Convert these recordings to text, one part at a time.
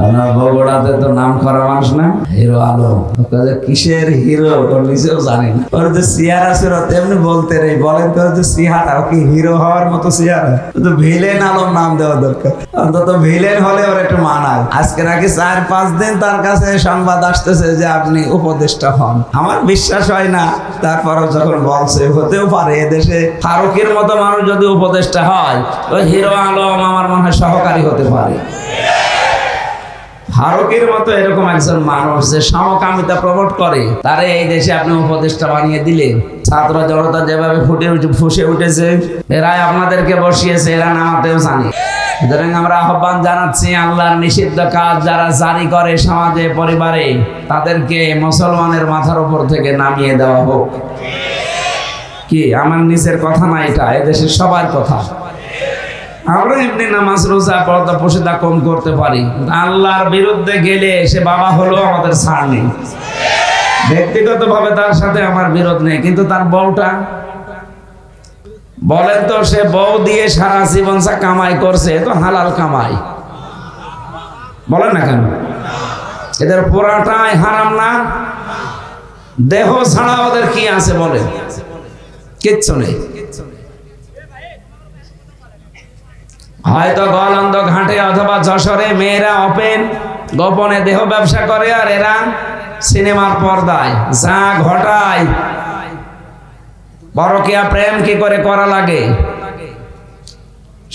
আপনার বগুড়াতে তো নাম করা মানুষ না, হিরো আলম। কিসের হিরো ওর নিজেও জানি না। ওর যে চেহারা ছিল তেমনি বলতে রে, বলেন তো যে চেহারা কি হিরো হওয়ার মতো চেহারা? তো ভিলেন আলম নাম দেওয়া দরকার, অন্তত ভিলেন হলে ওর একটু মানায়। আজকে নাকি 4-5 দিন তার কাছে সংবাদ আসতেছে যে আপনি উপদেষ্টা হন। আমার বিশ্বাস হয় না, তারপরও যখন বলছে হতেও পারে। এদেশে ফারুকের মতো মানুষ যদি উপদেষ্টা হয়, ওই হিরো আলম আমার মনে হয় সহকারী হতে পারে। ফারুকের মতো এরকম একজন মানুষ যে সমকামিতা প্রমোট করে, তারে এই দেশে আপনি উপদেষ্টা বানিয়ে দিলেন। ছাত্র জনতা যেভাবে ফুসে উঠেছে, এরাই আপনাদেরকে বসিয়েছে, এরা নামাতেও জানে। সুতরাং আমরা আহ্বান জানাচ্ছি, আল্লাহর নিষিদ্ধ কাজ যারা জারি করে সমাজে পরিবারে, তাদেরকে মুসলমানের মাথার উপর থেকে নামিয়ে দেওয়া হোক। কি আমার নিজের কথা না, এটা এদেশের সবার কথা। আমরা এমনি নামাজ রোজা পর্দা পর্দা কম করতে পারি, আল্লাহর বিরুদ্ধে গেলে সে বাবা হলো আমাদের ছাড় নেই। ব্যক্তিগত ভাবে তার সাথে আমার বিরোধ নেই, কিন্তু তার বউটা বলেন তো, সে বউ দিয়ে সারা জীবন কামাই করছে, তো হালাল কামাই বলেন না কেন? এদের পুরাটাই হারাম না? দেহ ছাড়া ওদের কি আছে বলে? কিচ্ছু নেই। হয়তো গলন্দ ঘাটে অথবা যশোরে মেয়েরা ওপেন গোপনে দেহ ব্যবসা করে, আর এরা সিনেমার পর্দায় যা ঘটায়। পরকীয়া প্রেম কি করে করা লাগে,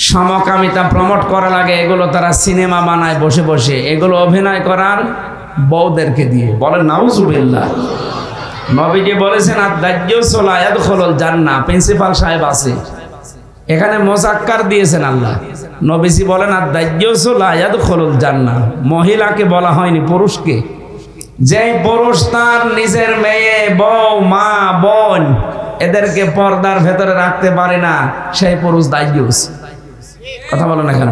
সমকামিতা প্রমোট করা লাগে, এগুলো তারা সিনেমা বানায় বসে বসে, এগুলো অভিনয় করার বউদেরকে দিয়ে। বলেন নাউজুবিল্লাহ। নবীজি বলেছেন আদ-দাজ্জালু লা ইয়াদখুলুল জান্নাহ। প্রিন্সিপাল সাহেব আছে এখানে, মোজাক্কার দিয়েছেন আল্লাহ। নবীজি বলেন আদ-দাজ্জালু লা ইয়াদখুলুল জান্নাহ। মহিলাকে বলা হয়নি, পুরুষকে। যে পুরুষ তার নিজের মেয়ে, বউ, মা, বোন এদেরকে পর্দার ভেতরে রাখতে পারে না, সেই পুরুষ দাজ্জাল। কথা বলেন না কেন?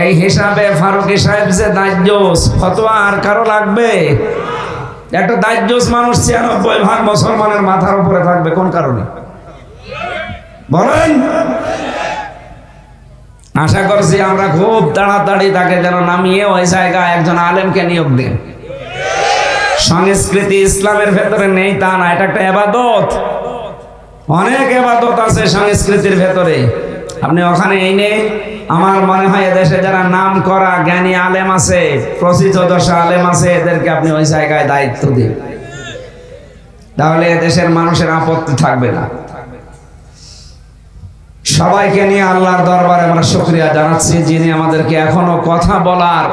এই হিসাবে ফারুকী সাহেব যে দাজ্জাল, ফতোয়া আর কারো লাগবে? একটা দাজ্জাল মানুষ 96% মুসলমানের মাথার উপরে থাকবে, কোন কারণে বলেন? আশা করছি আমরা খুব তাড়াতাড়ি তাকে যেন নামিয়ে ওই জায়গায় একজন আলেমকে নিয়োগ দেন। সংস্কৃতি ইসলামের ভেতরে নেই তা না, এটা একটা ইবাদত। অনেক ইবাদত আছে সংস্কৃতির ভেতরে, আপনি ওখানে এনে আমার মনে হয় এদেশে যারা নাম করা জ্ঞানী আলেম আছে, প্রসিদ্ধদশা আলেম আছে, এদেরকে আপনি ওই জায়গায় দায়িত্ব দিন, তাহলে এদেশের মানুষের আপত্তি থাকবে না। সবাইকে নিয়ে আল্লাহর দরবারে আমরা শুকরিয়া জানাচ্ছি, যিনি আমাদেরকে এখনো কথা বলার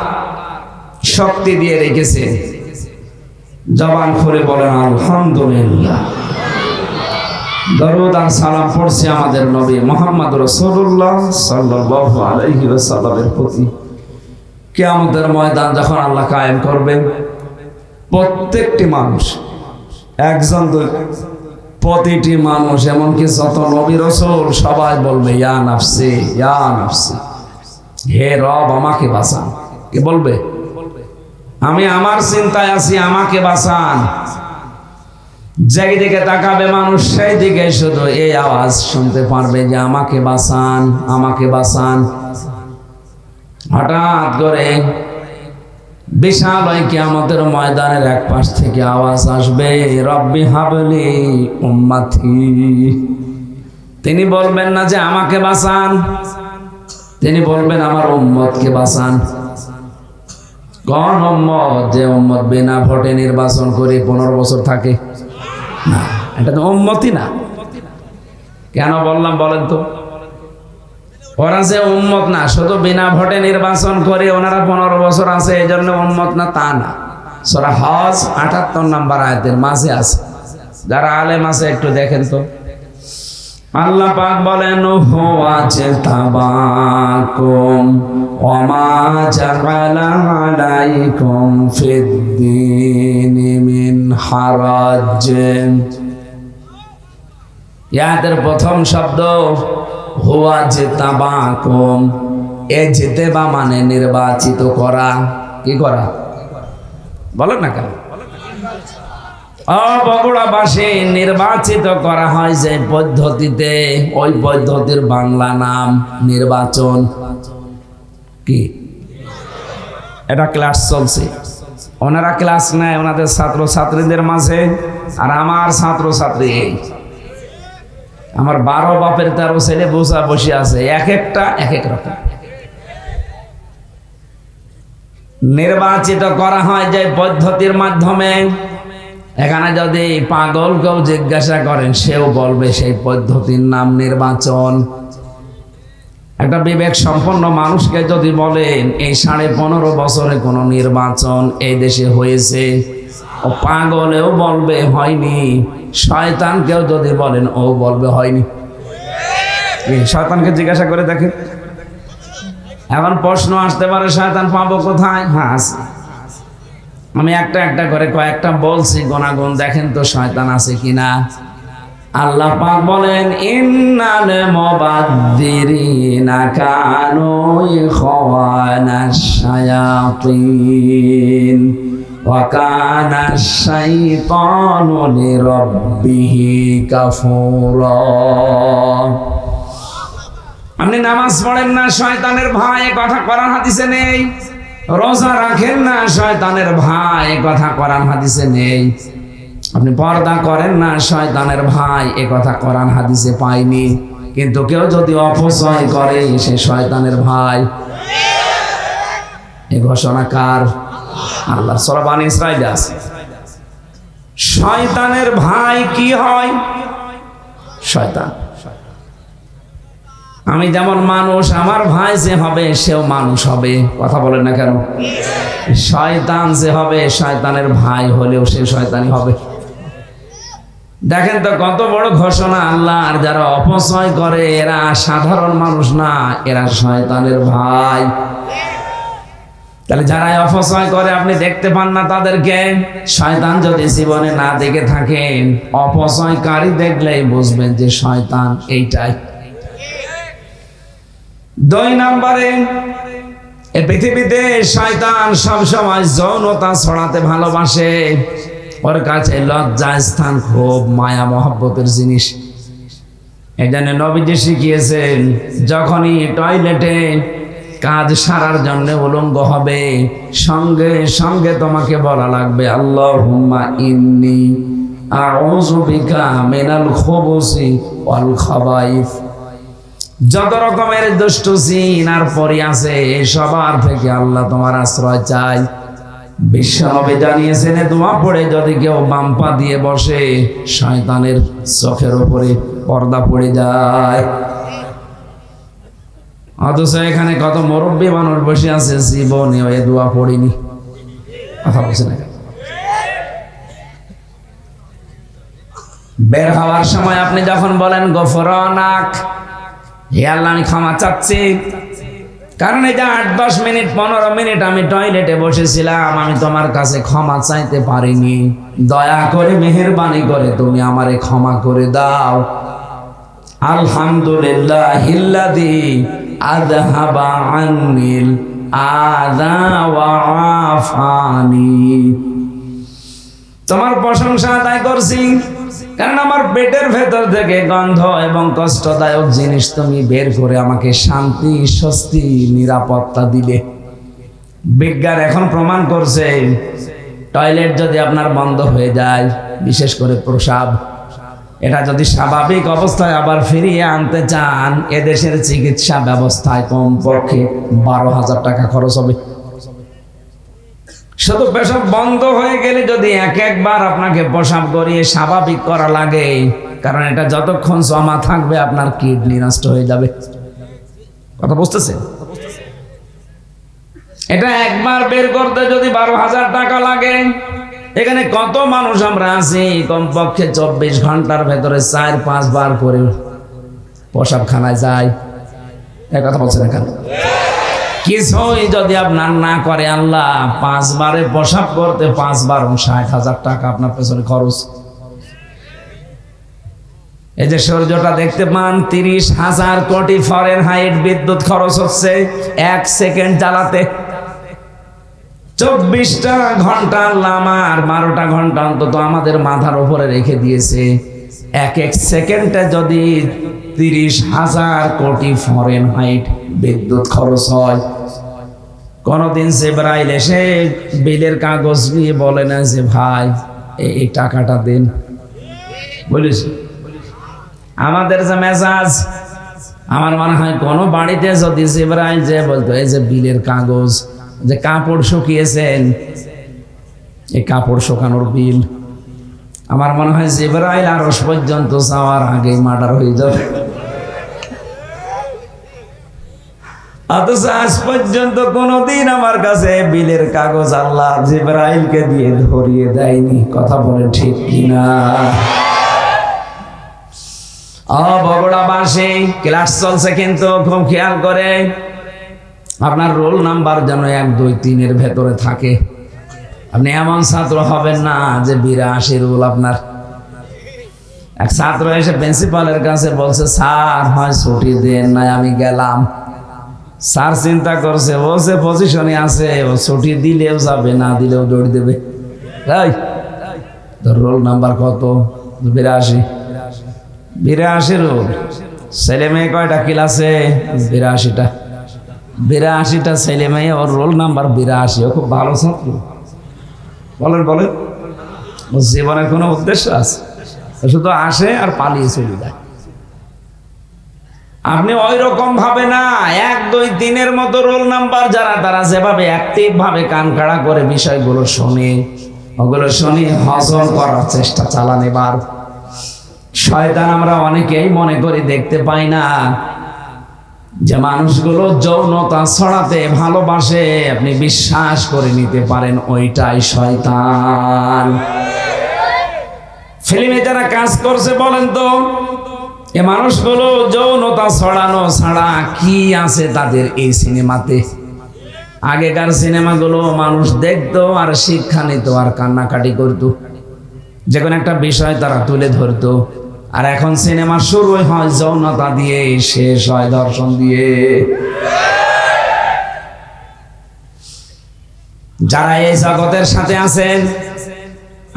শক্তি দিয়ে রেখেছে। জবান খুলে বলেন আলহামদুলিল্লাহ। দরুদ আর সালাম পড়ছি আমাদের নবী মুহাম্মদ রাসূলুল্লাহ সাল্লাল্লাহু আলাইহি ওয়াসাল্লামের প্রতি। কিয়ামতের ময়দান যখন আল্লাহ কায়েম করবেন, প্রত্যেকটি মানুষ, একজন প্রতিটি মানুষ, এমনকি যত নবী রাসূল সবাই বলবে ইয়া নাফসি ইয়া নাফসি, হে রব আমাকে বাঁচান। কি বলবে? আমি আমার চিন্তায় আছি, আমাকে বাঁচান। যেই দিকে তাকাবে মানুষ, সেই দিকে শুধু এই আওয়াজ শুনতে পারবে যে আমাকে বাঁচান, আমাকে বাঁচান। হঠাৎ করে বিশাল ওই কিয়ামতের ময়দানের এক পাশ থেকে আওয়াজ আসবে, রব্বি হাবলি উম্মতি। তিনি বলবেন না যে আমাকে বাঁচান, তিনি বলবেন আমার উম্মতকে বাঁচান। কোন উম্মত? যে উম্মত বিনা ভোটে নির্বাচন করে 15 বছর থাকে না, এটা তো উম্মতই না। কেন বললাম বলেন তো? ওরা যে উম্মত না, শুধু বিনা ভোটে নির্বাচন করে ওনারা 15 বছর আছে এই জন্য উম্মত না, তা না। সূরা হজ 78 নম্বর আয়াতের মাঝে আছে, যারা আলেম আছে একটু দেখেন তো। আল্লাহ পাক বলেন হুয়া তাবাকুম ওয়া মা জাআলা আলাইকুম ফিদ-দীনি মিন হারাজ। ইয়াদের প্রথম শব্দ হুয়া তাবাকুম। এ জিতেবা মানে নির্বাচিত করা। কি করা বলেন না কেন? বগুড়াবাসী নির্বাচিত করা হয় যে পদ্ধতিতে, ওই পদ্ধতির বাংলা নাম নির্বাচন। কি এটা ক্লাস চলছে, ওনারা ক্লাস নেয় ওনাদের ছাত্র ছাত্রীদের মাঝে, আর আমার ছাত্র ছাত্রী এই আমার 12 বাপের 13 ছেলে বসে আছে, এক একটা এক এক রকম। নির্বাচিত করা হয় যে পদ্ধতির মাধ্যমে, এখানে যদি পাগল কেউ জিজ্ঞাসা করেন সেও বলবে সেই পদ্ধতির নাম নির্বাচন। একটা বিবেক সম্পন্ন মানুষকে যদি বলেন এই 15.5 বছরে কোনো নির্বাচন এই দেশে হয়েছে, ও পাগলেও বলবে হয়নি। শয়তানকেও যদি বলেন ও বলবে হয়নি। শয়তানকে জিজ্ঞাসা করে দেখেন। এখন প্রশ্ন আসতে পারে শয়তান পাবো কোথায়? হ্যাঁ আছে। আমি একটা একটা করে কয়েকটা বলছি, গুনাগুন দেখেন তো শয়তান আছে কিনা। আল্লাহ পাক বলেন ইন্নাল মুবাদ্দিরিনা কানু ইখওয়ানাশ শায়াতিন ওয়া কানাশ শাইতানু লিরাব্বিহি কাফুরা। আপনি নামাজ পড়েন না, শয়তানের ভাই, এ কথা কোরআন হাদিসে নেই। রোজা রাখেন না, শয়তানের ভাই, এ কথা কোরআন হাদিসে নেই। আপনি পর্দা করেন না, শয়তানের ভাই, এ কথা কোরআন হাদিসে পাইনি। কিন্তু কেউ যদি অপচয় করে সে শয়তানের ভাই। এই ঘোষণা কার? আল্লাহ। সূরা বনী ইসরাঈলে আছে। শয়তানের ভাই কি হয়? শয়তান। আমি যেমন মানুষ, আমার ভাই যে হবে সেও মানুষ হবে। কথা বলেন না কেন? শয়তান যে হবে, শয়তানের ভাই হলেও সে শয়তানি হবে। দেখেন তো কত বড় ঘোষণা আল্লাহর। যারা অপচয় করে এরা সাধারণ মানুষ না, এরা শয়তানের ভাই। তাহলে যারা অপচয় করে আপনি দেখতে পান না তাদেরকে। শয়তান যদি জীবনে না দেখে থাকেন, অপচয়কারী দেখলেই বুঝবেন যে শয়তান এইটাই। 2 নম্বরে, এই পৃথিবীতে শয়তান সবসময় যৌনতা ছড়াতে ভালোবাসে। ওর কাছে লজ্জা স্থান খুব মায়া মহব্বতের জিনিস। এই জন্য নবীজি শিখিয়েছেন, যখনই টয়লেটে কাজ সারার জন্য উলঙ্গ হবে, সঙ্গে সঙ্গে তোমাকে বলা লাগবে আল্লাহুম্মা ইন্নী আউযু বিকা মিনাল খুবুসি ওয়াল খাবাইস। যত রকমের দুষ্ট জিন আর পরি আছে, সবার থেকে আল্লাহ তোমার আশ্রয় চাই। বিশ্বনবী জানিয়েছেন, দোয়া পড়ে যদি কেউ বাম পা দিয়ে বসে, শয়তানের চোখের উপরে পর্দা পড়ে যায়। অথচ এখানে কত মুরব্বী মানুষ বসে আছে, জীবনে ওই দোয়া পড়িনি। কথা বলছে না। বের হওয়ার সময় আপনি যখন বলেন গফরানাক, হে আল্লাহ আমি ক্ষমা চাচ্ছি, কারণ এটা 8-10 মিনিট 15 মিনিট আমি টয়লেটে বসেছিলাম, আমি তোমার কাছে ক্ষমা চাইতে পারিনি, দয়া করে মেহেরবানি করে তুমি আমারে ক্ষমা করে দাও। আলহামদুলিল্লাহিল্লাযী আযহাবা আন্নিল আযা ওয়া আফানি। তোমার প্রশংসা আদায় করছি, কারণ আমার পেটের ভেতর থেকে গন্ধ এবং কষ্টদায়ক জিনিস তুমি বের করে আমাকে শান্তি, স্বস্তি, নিরাপত্তা দিলে। বিজ্ঞান এখন প্রমাণ করছে, টয়লেট যদি আপনার বন্ধ হয়ে যায়, বিশেষ করে প্রস্রাব, এটা যদি স্বাভাবিক অবস্থায় আবার ফিরিয়ে আনতে চান, এদেশের চিকিৎসা ব্যবস্থায় কমপক্ষে 12,000 টাকা খরচ হবে। শুধু পেশাব বন্ধ হয়ে গেলে যদি একবার আপনাকে পেশাব করিয়ে স্বাভাবিক করা লাগে, কারণ এটা যতক্ষণ জমা থাকবে আপনার কিডনি নষ্ট হয়ে যাবে। কথা বুঝতেছেন? এটা একবার বের করতে যদি 12,000 টাকা লাগে, এখানে কত মানুষ আমরা আছি কমপক্ষে 24 ঘন্টার ভেতরে 4-5 বার করে পেশাবখানায় যায়। এই কথা বলছেন কেন? কিছুই যদি আপনার না করে আল্লাহ, 5 বারে পেশাব করতে 5 বার 60,000 টাকা আপনার পেছনে খরচ। এই যে সূর্যটা দেখতে পান, 30,000 কোটি ফারেনহাইট বিদ্যুৎ খরচ হচ্ছে 1 সেকেন্ড জ্বালাতে। 24টা ঘন্টা আল্লাহ আমার 12টা ঘন্টা অন্তত আমাদের মাথার উপরে রেখে দিয়েছে। এক সেকেন্ডে যদি 30,000 কোটি ফারেনহাইট বিদ্যুৎ খরচ হয়, কোনদিন জিবরাইল এসে বিলের কাগজ নিয়ে বলে না যে ভাই এই টাকাটা দিন, বলিস আমাদের যে মেজাজ, আমার মনে হয় কোনো বাড়িতে যদি জিবরাইল যে বলতো এই যে বিলের কাগজ, যে কাপড় শুকিয়েছেন এই কাপড় শুকানোর বিল, আমার মনে হয় জিবরাইল আরশ পর্যন্ত যাওয়ার আগে মার্ডার হয়ে যাবে। অথচ আজ পর্যন্ত কোনদিন আমার কাছে বিলের কাগজ আল্লাহ জিবরাইলকে দিয়ে ধরিয়ে দেয়নি। কথা বলে ঠিক কিনা? বগুড়াবাসী ক্লাস চলছে কিন্তু খুব খেয়াল করে আপনার রোল নাম্বার যেন 1, 2, 3 ভেতরে থাকে। আপনি এমন ছাত্র হবেন না যে 82 রোল আপনার। এক ছাত্র এসে প্রিন্সিপালের কাছে বলছে স্যার হয় ছুটি দেন না আমি গেলাম। স্যার চিন্তা করছে ও যে পজিশনে আছে ও ছুটি দিলেও যাবে না দিলেও দৌড় দেবে। রোল নাম্বার কত? 82। 82 রোল। ছেলে মেয়ে কয়টা ক্লাসে? 82টা। 82টা ছেলে মেয়ে, ওর রোল নাম্বার 82। ও খুব ভালো ছাত্র। বলেন বলেন, ওর জীবনের কোনো উদ্দেশ্য আছে? শুধু আসে আর পালিয়ে চলে যায়। আপনি ওই রকম ভাবে না, 1, 2, 3 মতো রোল নাম্বার যারা, তারা যেভাবে অ্যাক্টিভ ভাবে কান খাড়া করে বিষয়গুলো শোনে, ওগুলো শুনে হজম করার চেষ্টা চালান। এবার শয়তান আমরা অনেকেই মনে করি দেখতে পাই না যে মানুষগুলো যৌনতা ছড়াতে ভালোবাসে, আপনি বিশ্বাস করে নিতে পারেন ওইটাই শয়তান। ফিল্মে যারা কাজ করছে বলেন তো এ মানুষগুলো যৌনতা ছড়ানো ছাড়া কি আছে তাদের এই সিনেমাতে? আগেকার সিনেমাগুলো মানুষ দেখতো আর শিক্ষা নিত আর কান্নাকাটি করত, যে কোনো একটা বিষয় তারা তুলে ধরতো। আর এখন সিনেমা শুরু হয় যৌনতা দিয়ে, শেষ হয় দর্শন দিয়ে। যারা এই জগতের সাথে আছেন,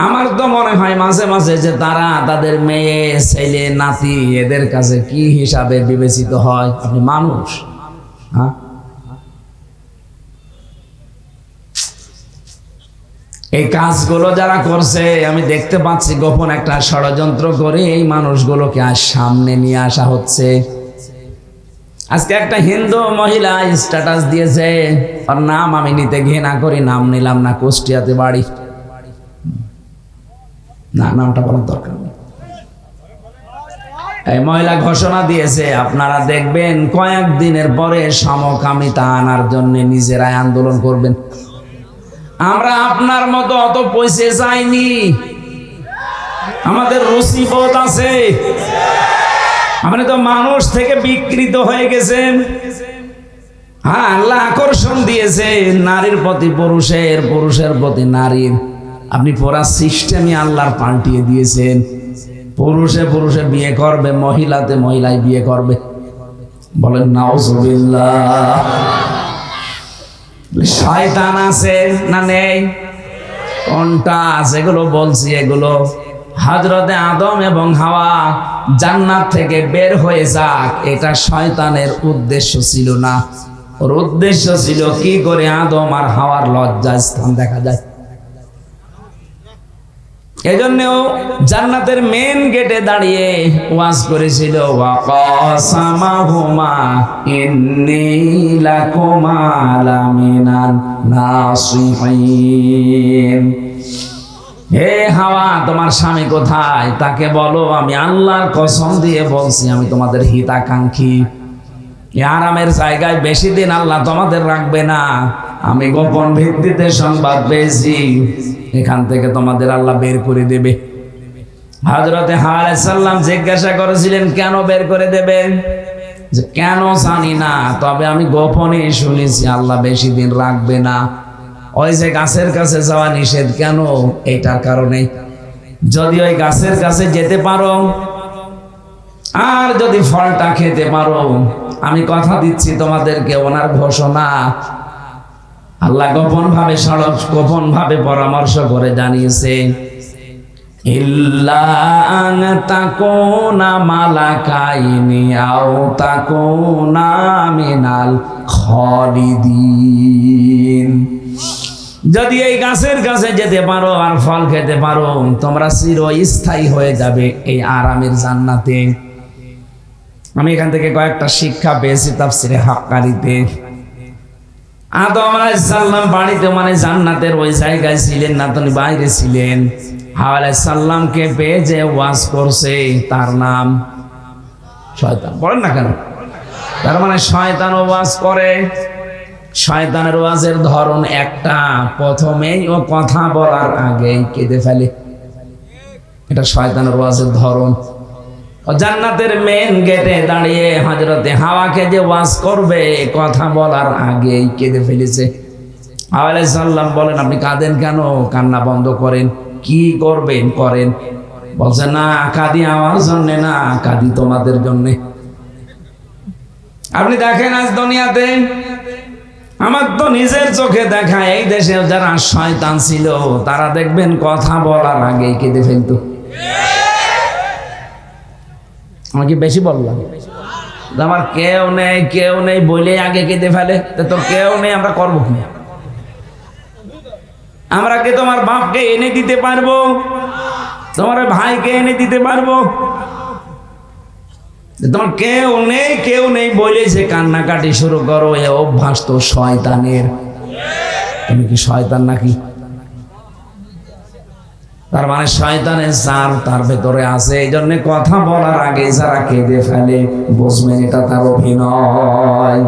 আমার তো মনে হয় মাঝে মাঝে যে তারা তাদের মেয়ে ছেলে নাতি এদের কাছে কি হিসাবে বিবেচিত হয়। আপনি মানুষ, হ্যাঁ? এই কাজগুলো যারা করছে আমি দেখতে পাচ্ছি গোপন একটা ষড়যন্ত্র করে এই মানুষগুলোকে আজ সামনে নিয়ে আসা হচ্ছে। আজকে একটা হিন্দু মহিলা স্ট্যাটাস দিয়েছে, ওর নাম আমি নিতে ঘৃণা করি, নাম নিলাম না, কুষ্টিয়াতে বাড়ি। না, নামটা বলার দরকার নেই। এই মহিলা ঘোষণা দিয়েছে আপনারা দেখবেন কয়েকদিনের পরে সমকামিতা আনার জন্য নিজেরাই আন্দোলন করবেন। আমরা আপনার মতো অত পয়সা চাইনি, আমাদের রুচিবোধ আছে। আপনি তো মানুষ থেকে বিকৃত হয়ে গেছেন। হ্যাঁ, আল্লাহ আকর্ষণ দিয়েছে নারীর প্রতি পুরুষের, পুরুষের প্রতি নারীর। আপনি পুরা সিস্টেমই আল্লাহর পাল্টিয়ে দিয়েছেন। পুরুষে পুরুষে বিয়ে করবে, মহিলাতে মহিলায় বিয়ে করবে। বলেন নাউজুবিল্লাহ। শয়তান আছে না নেই? কোনটা? যেগুলো বলছি এগুলো হযরতে আদম এবং হাওয়া জান্নাত থেকে বের হয়ে যাক, এটা শয়তানের উদ্দেশ্য ছিল না। ওর উদ্দেশ্য ছিল কি করে আদম আর হাওয়ার লজ্জা স্থান দেখা যায়। এজন্যও জান্নাতের মেন গেটে দাঁড়িয়ে ওয়াজ করেছিল, ওয়াকাসামাহুমা ইন্নী লাকুমা লামিনান নাসিহিন। হে হাওয়া, তোমার স্বামী কোথায়? তাকে বলো আমি আল্লাহর কসম দিয়ে বলছি আমি তোমাদের হিতাকাঙ্ক্ষী। আরামের জায়গায় বেশি দিন আল্লাহ তোমাদের রাখবে না। আমি গোপন ভিত্তিতে সংবাদ পেয়েছি, এখান থেকে তোমাদের আল্লাহ বের করে দেবে। হযরতে হাওয়া আলাইহিস সালাম জিজ্ঞাসা করেছিলেন কেন বের করে দেবেন? যে কেন জানি না, তবে আমি গোপনে শুনেছি আল্লাহ বেশি দিন রাখবে না। ওই যে গাছের কাছে যাওয়া নিষেধ কেন? এইটার কারণে। যদি ওই গাছের কাছে যেতে পারো আর যদি ফলটা খেতে পারো, আমি কথা দিচ্ছি তোমাদেরকে, ওনার ঘোষণা আল্লাহ গোপন ভাবে পরামর্শ করে জানিয়েছে, ইল্লা আন তাকুনা মালাকাইনি আও তাকুনা মিনাল খালিদিন। যদি এই গাছের কাছে যেতে পারো আর ফল খেতে পারো, তোমরা চিরস্থায়ী হয়ে যাবে এই আরামের জান্নাতে। আমি এখান থেকে কয়েকটা শিক্ষা পেয়েছি তাফসিরে হাক্কানিতে। আদম আলাইহিস সালাম বাড়িতে মানে জান্নাতের ওই জায়গায় ছিলেন না, তিনি বাইরে ছিলেন। হাওয়া আলাইহিস সালামকে পেয়ে যে ওয়াজ করছে তার নাম শয়তান। বলেন না কেন? তার মানে শয়তান ওয়াজ করে। শয়তানের ওয়াজের ধরন একটা, প্রথমেই ও কথা বলার আগেই কেঁদে ফেলে। এটা শয়তানের ওয়াজের ধরন। জান্নাতের মেন গেটে দাঁড়িয়ে হযরতে হাওয়াকে যে ওয়াজ করবে কথা বলার আগেই কেঁদে ফেলেছে। হাওয়া আলাইহিস সালাম বলেন, আপনি কাঁদেন কেন? কান্না বন্ধ করেন। কি করবেন করেন। বলছে, না কাঁদি আমার জন্য না, কাঁদি তোমাদের জন্য। আপনি দেখেন আজ দুনিয়াতে, আমার তো নিজের চোখে দেখা, এই দেশে যারা শয়তান ছিল তারা দেখবেন কথা বলার আগেই কেঁদে ফেলতো। আমি কি বেশি বললাম? আমার কেউ নেই বলে আগে কেঁদে ফেলে। তো কেউ নেই, আমরা করবো কি? আমরা কি তোমার বাপকে এনে দিতে পারবো? তোমার ভাইকে এনে দিতে পারবো? তোমার কেউ নেই বলে যে কান্নাকাটি শুরু করো, এ অভ্যাস তো শয়তানের। তুমি কি শয়তান নাকি? তার মানে শয়তানের জাল তার ভেতরে আছে। এই জন্য কথা বলার আগে যারা কেঁদে ফেলে, বুঝবেন এটা তার অভিনয়।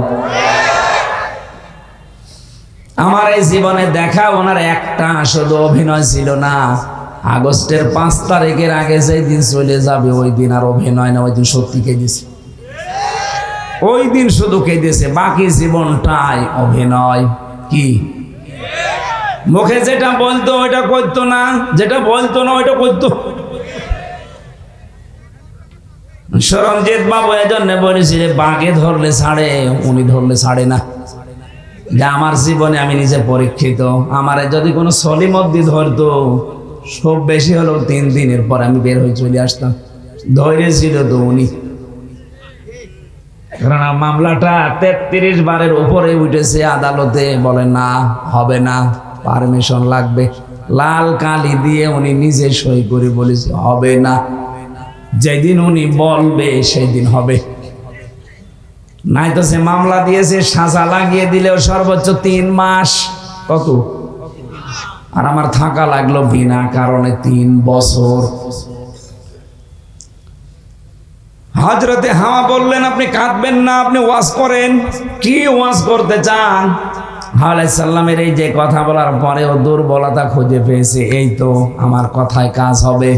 আমার এই জীবনে দেখা ওনার একটা শুধু অভিনয় ছিল না। আগস্টের 5 তারিখের আগে যেই দিন চলে যাবে ওই দিন আর অভিনয় না, ওই দিন সত্যি কেঁদেছে। ওই দিন শুধু কেঁদেছে, বাকি জীবনটাই অভিনয়। কি মুখে যেটা বলতো ওইটা করতো না, যেটা বলতো না ওইটা করতো। সরঞ্জিৎ বাবু এজন্য বলেছিলেন, বাঘে ধরলে ছাড়ে, উনি ধরলে ছাড়ে না। যে আমার জীবনে আমি নিজে পরীক্ষিত। আমারে যদি কোনো সলিমদ্দি ধরতো, সব বেশি হলেও 3 দিনের পর আমি বের হয়ে চলে আসতাম। ধৈর্য ছিল তো উনি। কারণ মামলাটা 33 বারের উপরে উঠেছে আদালতে। বলে না, হবে না, পারমিশন লাগবে। লাল কালি দিয়ে উনি নিজে সই করে বলেছে হবে না। যেদিন উনি বলবে সেই দিন হবে। নাই তো সে মামলা দিয়েছে, সাজা লাগিয়ে দিলেও সর্বোচ্চ 3 মাস। কত? আর আমার থাকা লাগলো বিনা কারণে 3 বছর। হযরতে হাওয়া বললেন, আপনি কাঁদবেন না, আপনি ওয়াজ করেন। কি ওয়াজ করতে চান? হাওয়া আলাইহিস সালামের এই যে কথা বলার পরেও দুর্বলতা খুঁজে পেয়েছে, এই তো আমার কথায় কাজ হবে।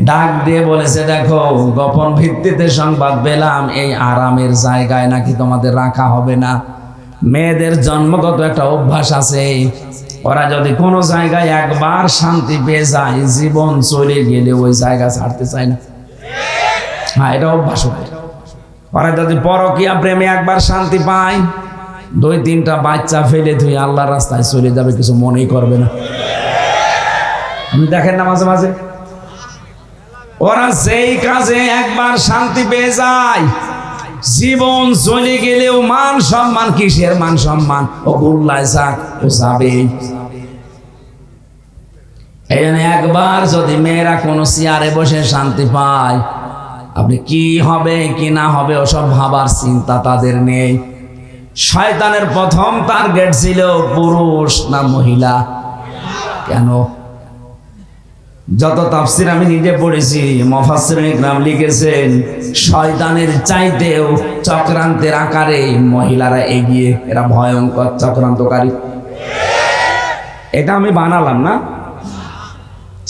ডাক দিয়ে বলেছে, দেখো গোপন ভিত্তিতে সংবাদ পেলাম এই আরামের জায়গায় নাকি তোমাদের রাখা হবে না। মেয়েদের জন্মগত একটা অভ্যাস আছে, ওরা যদি কোনো জায়গায় একবার শান্তি পেয়ে যায়, জীবন চলে গেলে ওই জায়গা ছাড়তে চায় না। হ্যাঁ, এটা অভ্যাস। ওরা যদি পরকীয়া প্রেমে একবার শান্তি পায়, 2-3টা বাচ্চা ফেলে তুই আল্লাহর রাস্তায় চলে যাবে, কিছু মনেই করবে না। আপনি দেখেন না মাঝে মাঝে ওরা যেই কাজে একবার শান্তি পেয়ে যায়, জীবন চলে গেলেও মান সম্মান, কিসের মান সম্মান, ও গুল্লায় যাক, ও যাবেই। এই জন্য একবার যদি মেয়েরা কোনো চেয়ারে বসে শান্তি পায়, আপনি কি হবে কি না হবে ওসব ভাবার চিন্তা তাদের নেই। শয়তানের প্রথম টার্গেট ছিল পুরুষ না মহিলা। কেন? যত তাফসির আমি নিজে পড়েছি, মুফাসসিরিন ইকরাম লিখেছেন, শয়তানের চাইতেও চক্রান্তের আকারে মহিলারা এগিয়ে, এরা ভয়ঙ্কর চক্রান্তকারী। এটা আমি বানালাম না,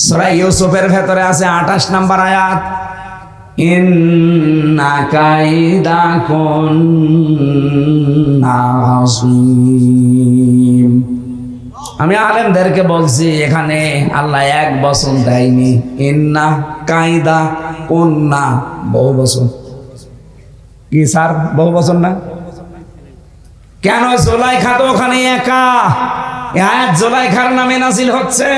সূরা ইউসুফের ভেতরে আছে 28 নম্বর আয়াত, ইন্না কাইদাকুন্না আযীম। আমি আলেমদেরকে বলছি, এখানে আল্লাহ এক বচন দেয়নি, ইন্না কাইদা কুন্না বহু বচন। কি স্যার বহু বচন না? কেন? জুলাইখা তো ওখানে একা। আয়াত জুলাইখার নামে নাজিল হচ্ছে।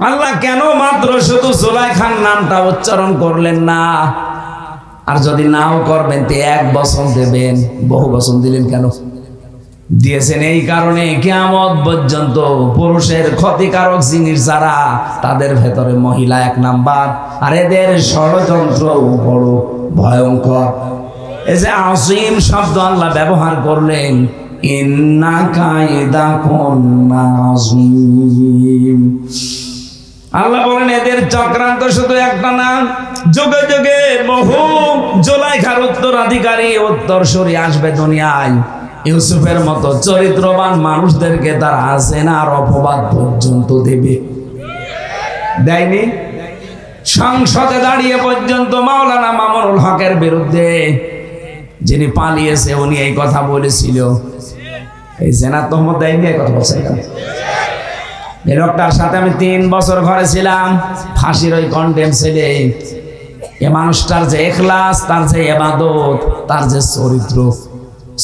আল্লাহ কেন মাত্র শুধু জুলাইখার নামটা উচ্চারণ করলেন না? আর যদি নাও করবেন তো 1 বছর দেবেন, বহু বছর দিলেন কেন? দিয়েছেন এই কারণে কিয়ামত পর্যন্ত পুরুষের ক্ষতিকারক জিনিস যারা, তাদের ভেতরে মহিলা 1 নাম্বার, আর এদের ষড়যন্ত্র বড় ভয়ঙ্কর। এই যে আসিম শব্দ আল্লাহ ব্যবহার করলেন, ইন্না কায়দাকুন্না আযীম। আল্লাহ বলেন এদের চক্রান্ত শুধু একটা না, যুগে যুগে বহু জুলাইখার উত্তরাধিকারী উত্তরসূরি আসবে দুনিয়ায়। ইউসুফের মতো চরিত্রবান মানুষদেরকে তারা আসেন আর অপবাদ পর্যন্ত দেবে। দেয়নি? সংসদে দাঁড়িয়ে পর্যন্ত মাওলানা মামুনুল হকের বিরুদ্ধে, যিনি পালিয়েছে, উনি এই কথা বলেছিল। এই জেনার তহমত দেয়নি, এই কথা বলছে। এই লোকটার সাথে আমি 3 বছর ঘরে ছিলাম, ফাঁসির ওই কন্ডেম ছেলে। এ মানুষটার যে ইখলাস, তার যে ইবাদত, তার যে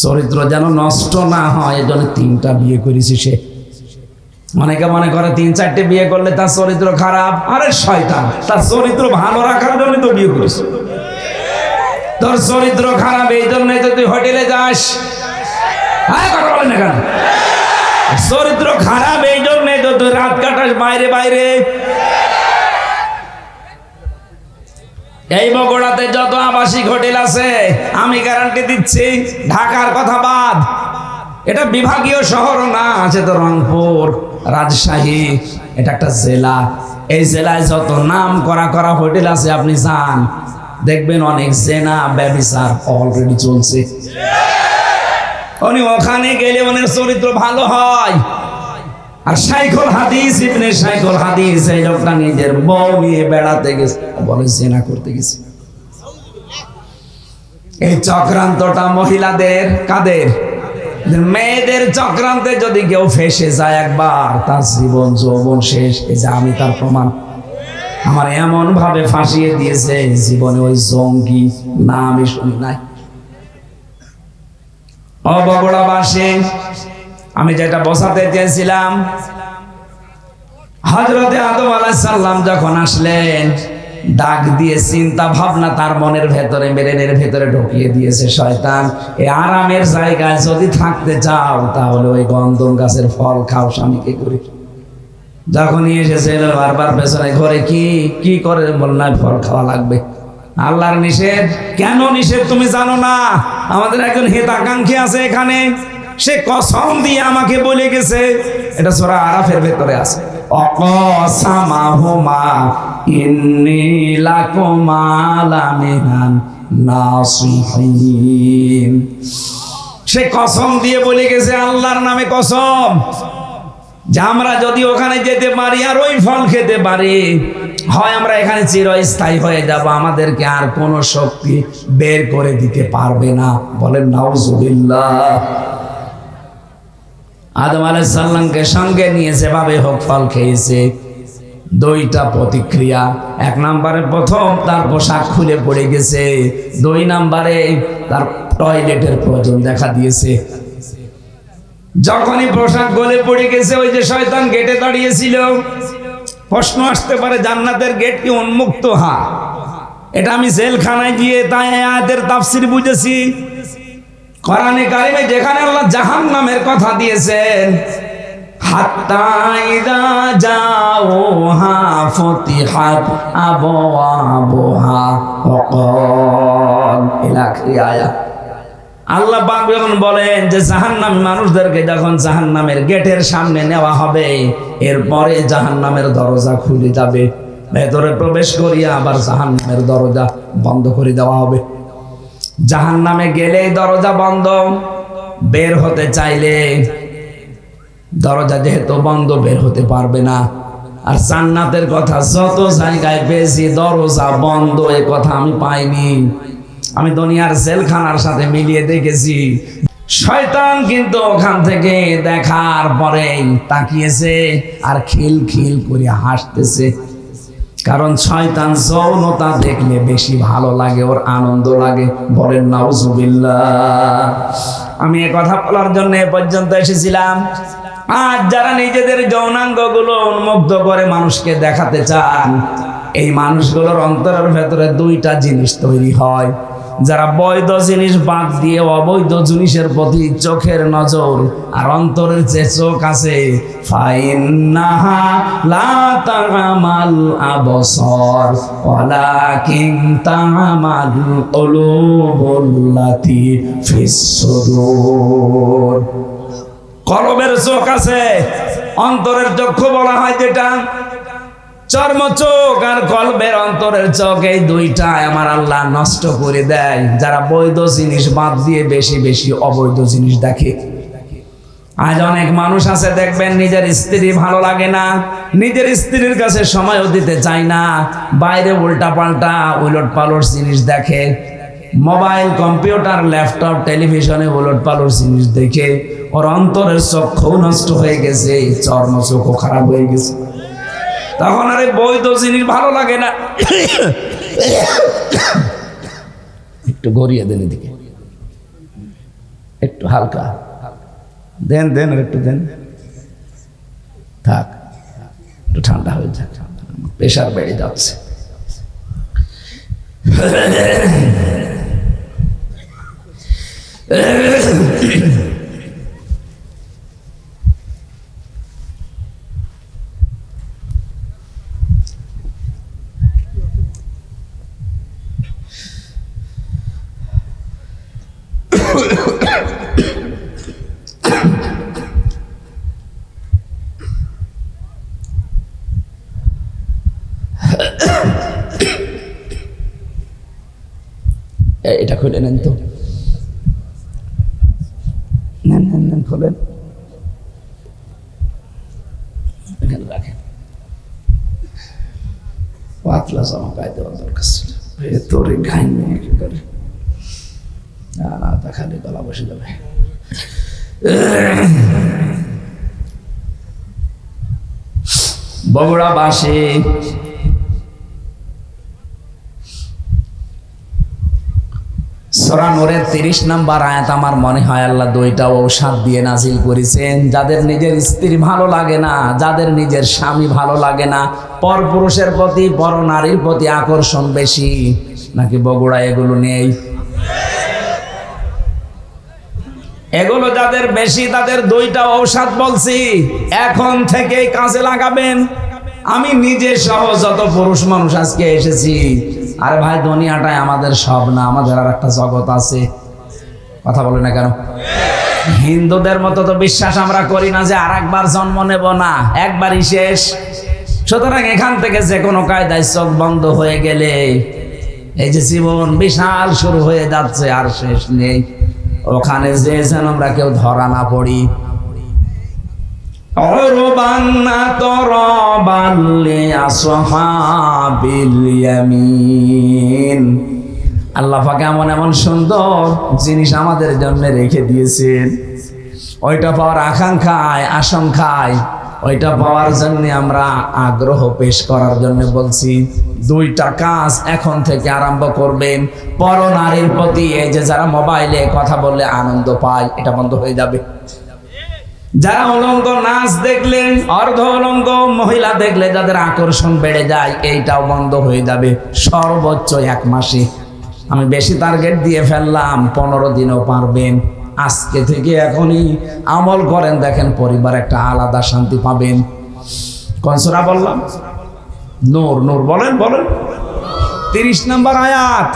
চরিত্র যেন নষ্ট না হয়, এজন্য 3টা বিয়ে করেছি সে। অনেকে মনে করে 3-4টে বিয়ে করলে তার চরিত্র খারাপ। আরে শয়তান, তার চরিত্র ভালো রাখার জন্য তো বিয়ে করিস। তোর চরিত্র খারাপ এই জন্যই তো তুই হোটেলে যাস। হ্যাঁ, কথা বলেন না কেন? চরিত্র খারাপ এই জন্যই তো তুই রাত কাটাস বাইরে বাইরে। এই বগুড়াতে যত আবাসিক হোটেল আছে, আমি গ্যারান্টি দিচ্ছি, ঢাকার কথা বাদ, এটা বিভাগীয় শহরও না, আছে তো রংপুর, রাজশাহী, এটা একটা জেলা। এই জেলায় যত নাম করা হোটেল আছে, আপনি যান, দেখবেন অনেক জেনা ব্যভিচার অলরেডি চলছে। উনি ওখানে গেলে ওনার চরিত্র ভালো হয়। আর শাইখুল হাদিস, ইবনে শাইখুল হাদিস, এই লোকটা নিজের বউ নিয়ে বেড়াতে গেছে, বলে জেনা করতে গেছে। এই চক্রান্তটা মহিলাদের, কাদের? মেয়েদের চক্রান্তে যদি কেউ ফেসে যায় একবার, তার জীবন যৌবন শেষ। এই যে আমি তার প্রমাণ। আমার এমন ভাবে ফাঁসিয়ে দিয়েছে, জীবনে ওই জঙ্গি না আমি শুনি নাই। বগুড়াবাসী, আমি যেটা বোঝাতে চেয়েছিলাম, হযরতে আদম আলাইহিস সালাম যখন আসলেন, ডাক দিয়ে চিন্তা ভাবনা তার মনের ভেতরে, ব্রেনের ভেতরে ঢুকিয়ে দিয়েছে শয়তান। এই আরামের জায়গায় যদি থাকতে চাও, তাহলে ওই গন্ধম গাছের ফল খাও স্বামীকে করে। যখনই এসেছিল বারবার পেছনে ঘরে কি করে বললাম, ফল খাওয়া লাগবে। আল্লাহর নিষেধ। কেন নিষেধ তুমি জানো না? আমাদের একজন হিতাকাঙ্ক্ষী আছে এখানে, সে কসম দিয়ে আমাকে বলে গেছে, এটা সূরা আরাফের ভেতরে আছে, অকসামাহুমা ইন্নী লাকুমা লামিনান নাসিহিন। সে কসম দিয়ে বলে গেছে, আল্লাহর নামে কসম, যে আমরা যদি ওখানে যেতে পারি আর ওই ফল খেতে পারি, হয় আমরা এখানে চিরস্থায়ী হয়ে যাব, আমাদেরকে আর কোনো শক্তি বের করে দিতে পারবে না। বলেন নাউজুবিল্লাহ। আদম আলাইহিস সালামকে সঙ্গে নিয়ে যেভাবে হোক ফল খেয়েছে, 2টা প্রতিক্রিয়া। 1 নম্বরে প্রথম তার পোশাক খুলে পড়ে গেছে, 2 নম্বরে তার টয়লেটের প্রয়োজন দেখা দিয়েছে। যখনই পোশাক গলে পড়ে গেছে, ওই যে শয়তান গেটে দাঁড়িয়েছিল, প্রশ্ন আসতে পারে জান্নাতের গেট কি উন্মুক্ত? হ্যাঁ, এটা আমি জেলখানায় গিয়ে তাই আয়াতের তাফসীর বুঝেছি। কোরআনে কারিমে যেখানে আল্লাহ জাহান্নামের কথা দিয়েছেন, হাত্তা ইযা জাউহা ফুতিহাত আবওয়াবুহা ওয়াকাল ইলা আখির আয়াত। আল্লাহ পাক যখন বলেন যে জাহান্নামী মানুষদেরকে যখন জাহান্নামের গেটের সামনে নেওয়া হবে, এরপরে জাহান্নামের দরজা খুলে যাবে, ভেতরে প্রবেশ করিয়া আবার জাহান্নামের দরজা বন্ধ করে দেওয়া হবে। জাহান্নামে গেলেই দরজা বন্ধ, বের হতে চাইলে দরজা যেহেতু বন্ধ, বের হতে পারবে না। আর জান্নাতের কথা যত জায়গায় পেয়েছি, দরজা বন্ধ এ কথা আমি পাইনি। আমি দুনিয়ার জেলখানার সাথে মিলিয়ে দেখেছি। শয়তান কিন্তু ওখান থেকে দেখার পরে তাকিয়েছে আর খিলখিল করে হাসতেছে, কারণ শয়তান যৌনতা দেখলে বেশি ভালো লাগে, ওর আনন্দ লাগে। বলেন নাউজুবিল্লাহ। আমি এ কথা বলার জন্য এ পর্যন্ত এসেছিলাম। আর যারা নিজেদের যৌনাঙ্গগুলো উন্মুক্ত করে মানুষকে দেখাতে চান, এই মানুষগুলোর অন্তরের ভেতরে দুইটা জিনিস তৈরি হয়। যারা বৈধ জিনিস বাদ দিয়ে অবৈধ জিনিসের প্রতি চোখের নজর আর অন্তরের যে চোখ আছে, ফাইন্নাহা লা তা'মাল আবসার ওয়ালাকিন তা'মাল কুলুবুল্লাতী ফিস সুদূর। কলবের চোখ আছে, অন্তরের চক্ষু বলা হয় যেটা। চর্ম চোখ আর কলবের অন্তরের চোখ, এই দুইটা আমার আল্লাহ নষ্ট করে দেয় যারা বৈধ জিনিস বাদ দিয়ে বেশি বেশি অবৈধ জিনিস দেখে। আজ অনেক মানুষ আছে দেখবেন, নিজের স্ত্রী ভালো লাগে না, নিজের স্ত্রীর কাছে সময়ও দিতে চায় না, বাইরে উল্টা পাল্টা উলট পালট জিনিস দেখে, মোবাইল কম্পিউটার ল্যাপটপ টেলিভিশনে উলট পালট জিনিস দেখে ওর অন্তরের চক্ষু নষ্ট হয়ে গেছে, চর্ম চোখও খারাপ হয়ে গেছে। তখন আরে বৈধ জিনিস ভালো লাগে না। একটু গড়িয়ে দেন এদিকে, একটু হালকা দেন দেন, একটু দেন, থাক, একটু ঠান্ডা হয়ে যাক, প্রেশার বেড়ে যাচ্ছে। এটা খুলে নেন তো, নেন নেন নেন, খোলেন, এখানে রাখেন। পাতলা জামা গায়ে দেওয়ার দরকার ছিল, ভেতরে ঘাই নিয়ে একেবারে, না না, তা খালি গলা বসে যাবে। বগুড়া বাসে সূরা নূরের 30 নম্বর আয়াত আমার মনে হয় আল্লাহ দুইটা ঔষধ দিয়ে নাজিল করেছেন। যাদের নিজের স্ত্রী ভালো লাগে না, যাদের নিজের স্বামী ভালো লাগে না, পরপুরুষের প্রতি, পর নারীর প্রতি আকর্ষণ বেশি, নাকি বগুড়া এগুলো নেই? এগুলো যাদের বেশি, তাদের দুইটা ঔষধ বলছি, এখন থেকেই কাজে লাগাবেন। আমি নিজে সহ যত পুরুষ মানুষ আজকে এসেছি, আরে ভাই দুনিয়াটাই আমাদের সব না, আমাদের আর একটা জগৎ আছে। কথা বলে না কেন? হিন্দুদের মতো তো বিশ্বাস আমরা করি না যে আর একবার জন্ম নেব না, একবারই শেষ। সুতরাং এখান থেকে যে কোনো কায়দায় চোখ বন্ধ হয়ে গেলে এই যে জীবন বিশাল শুরু হয়ে যাচ্ছে, আর শেষ নেই। ওখানে যে যেন আমরা কেউ ধরা না পড়ি। আল্লাহ পাক এমন এমন সুন্দর জিনিস আমাদের জন্য রেখে দিয়েছেন, ওইটা পাওয়ার আকাঙ্ক্ষায়, আশঙ্কায়, ওইটা পাওয়ার জন্য আমরা আগ্রহ পেশ করার জন্য বলছি। দুইটা কাজ এখন থেকে আরম্ভ করবেন। পর নারীর প্রতি, এই যে যারা মোবাইলে কথা বললে আনন্দ পায়, এটা বন্ধ হয়ে যাবে। যারা উলঙ্গ নাচ দেখলে, অর্ধ উলঙ্গ মহিলা দেখলে যাদের আকর্ষণ বেড়ে যায়, এইটাও বন্ধ হয়ে যাবে সর্বোচ্চ 1 মাসে। আমি বেশি টার্গেট দিয়ে ফেললাম, 15 দিনেও পারবেন। আজকে থেকে এখনই আমল করেন, দেখেন পরিবার একটা আলাদা শান্তি পাবেন। কোন সূরা বললাম? নূর। নূর বলেন বলেন। 30 নম্বর আয়াত,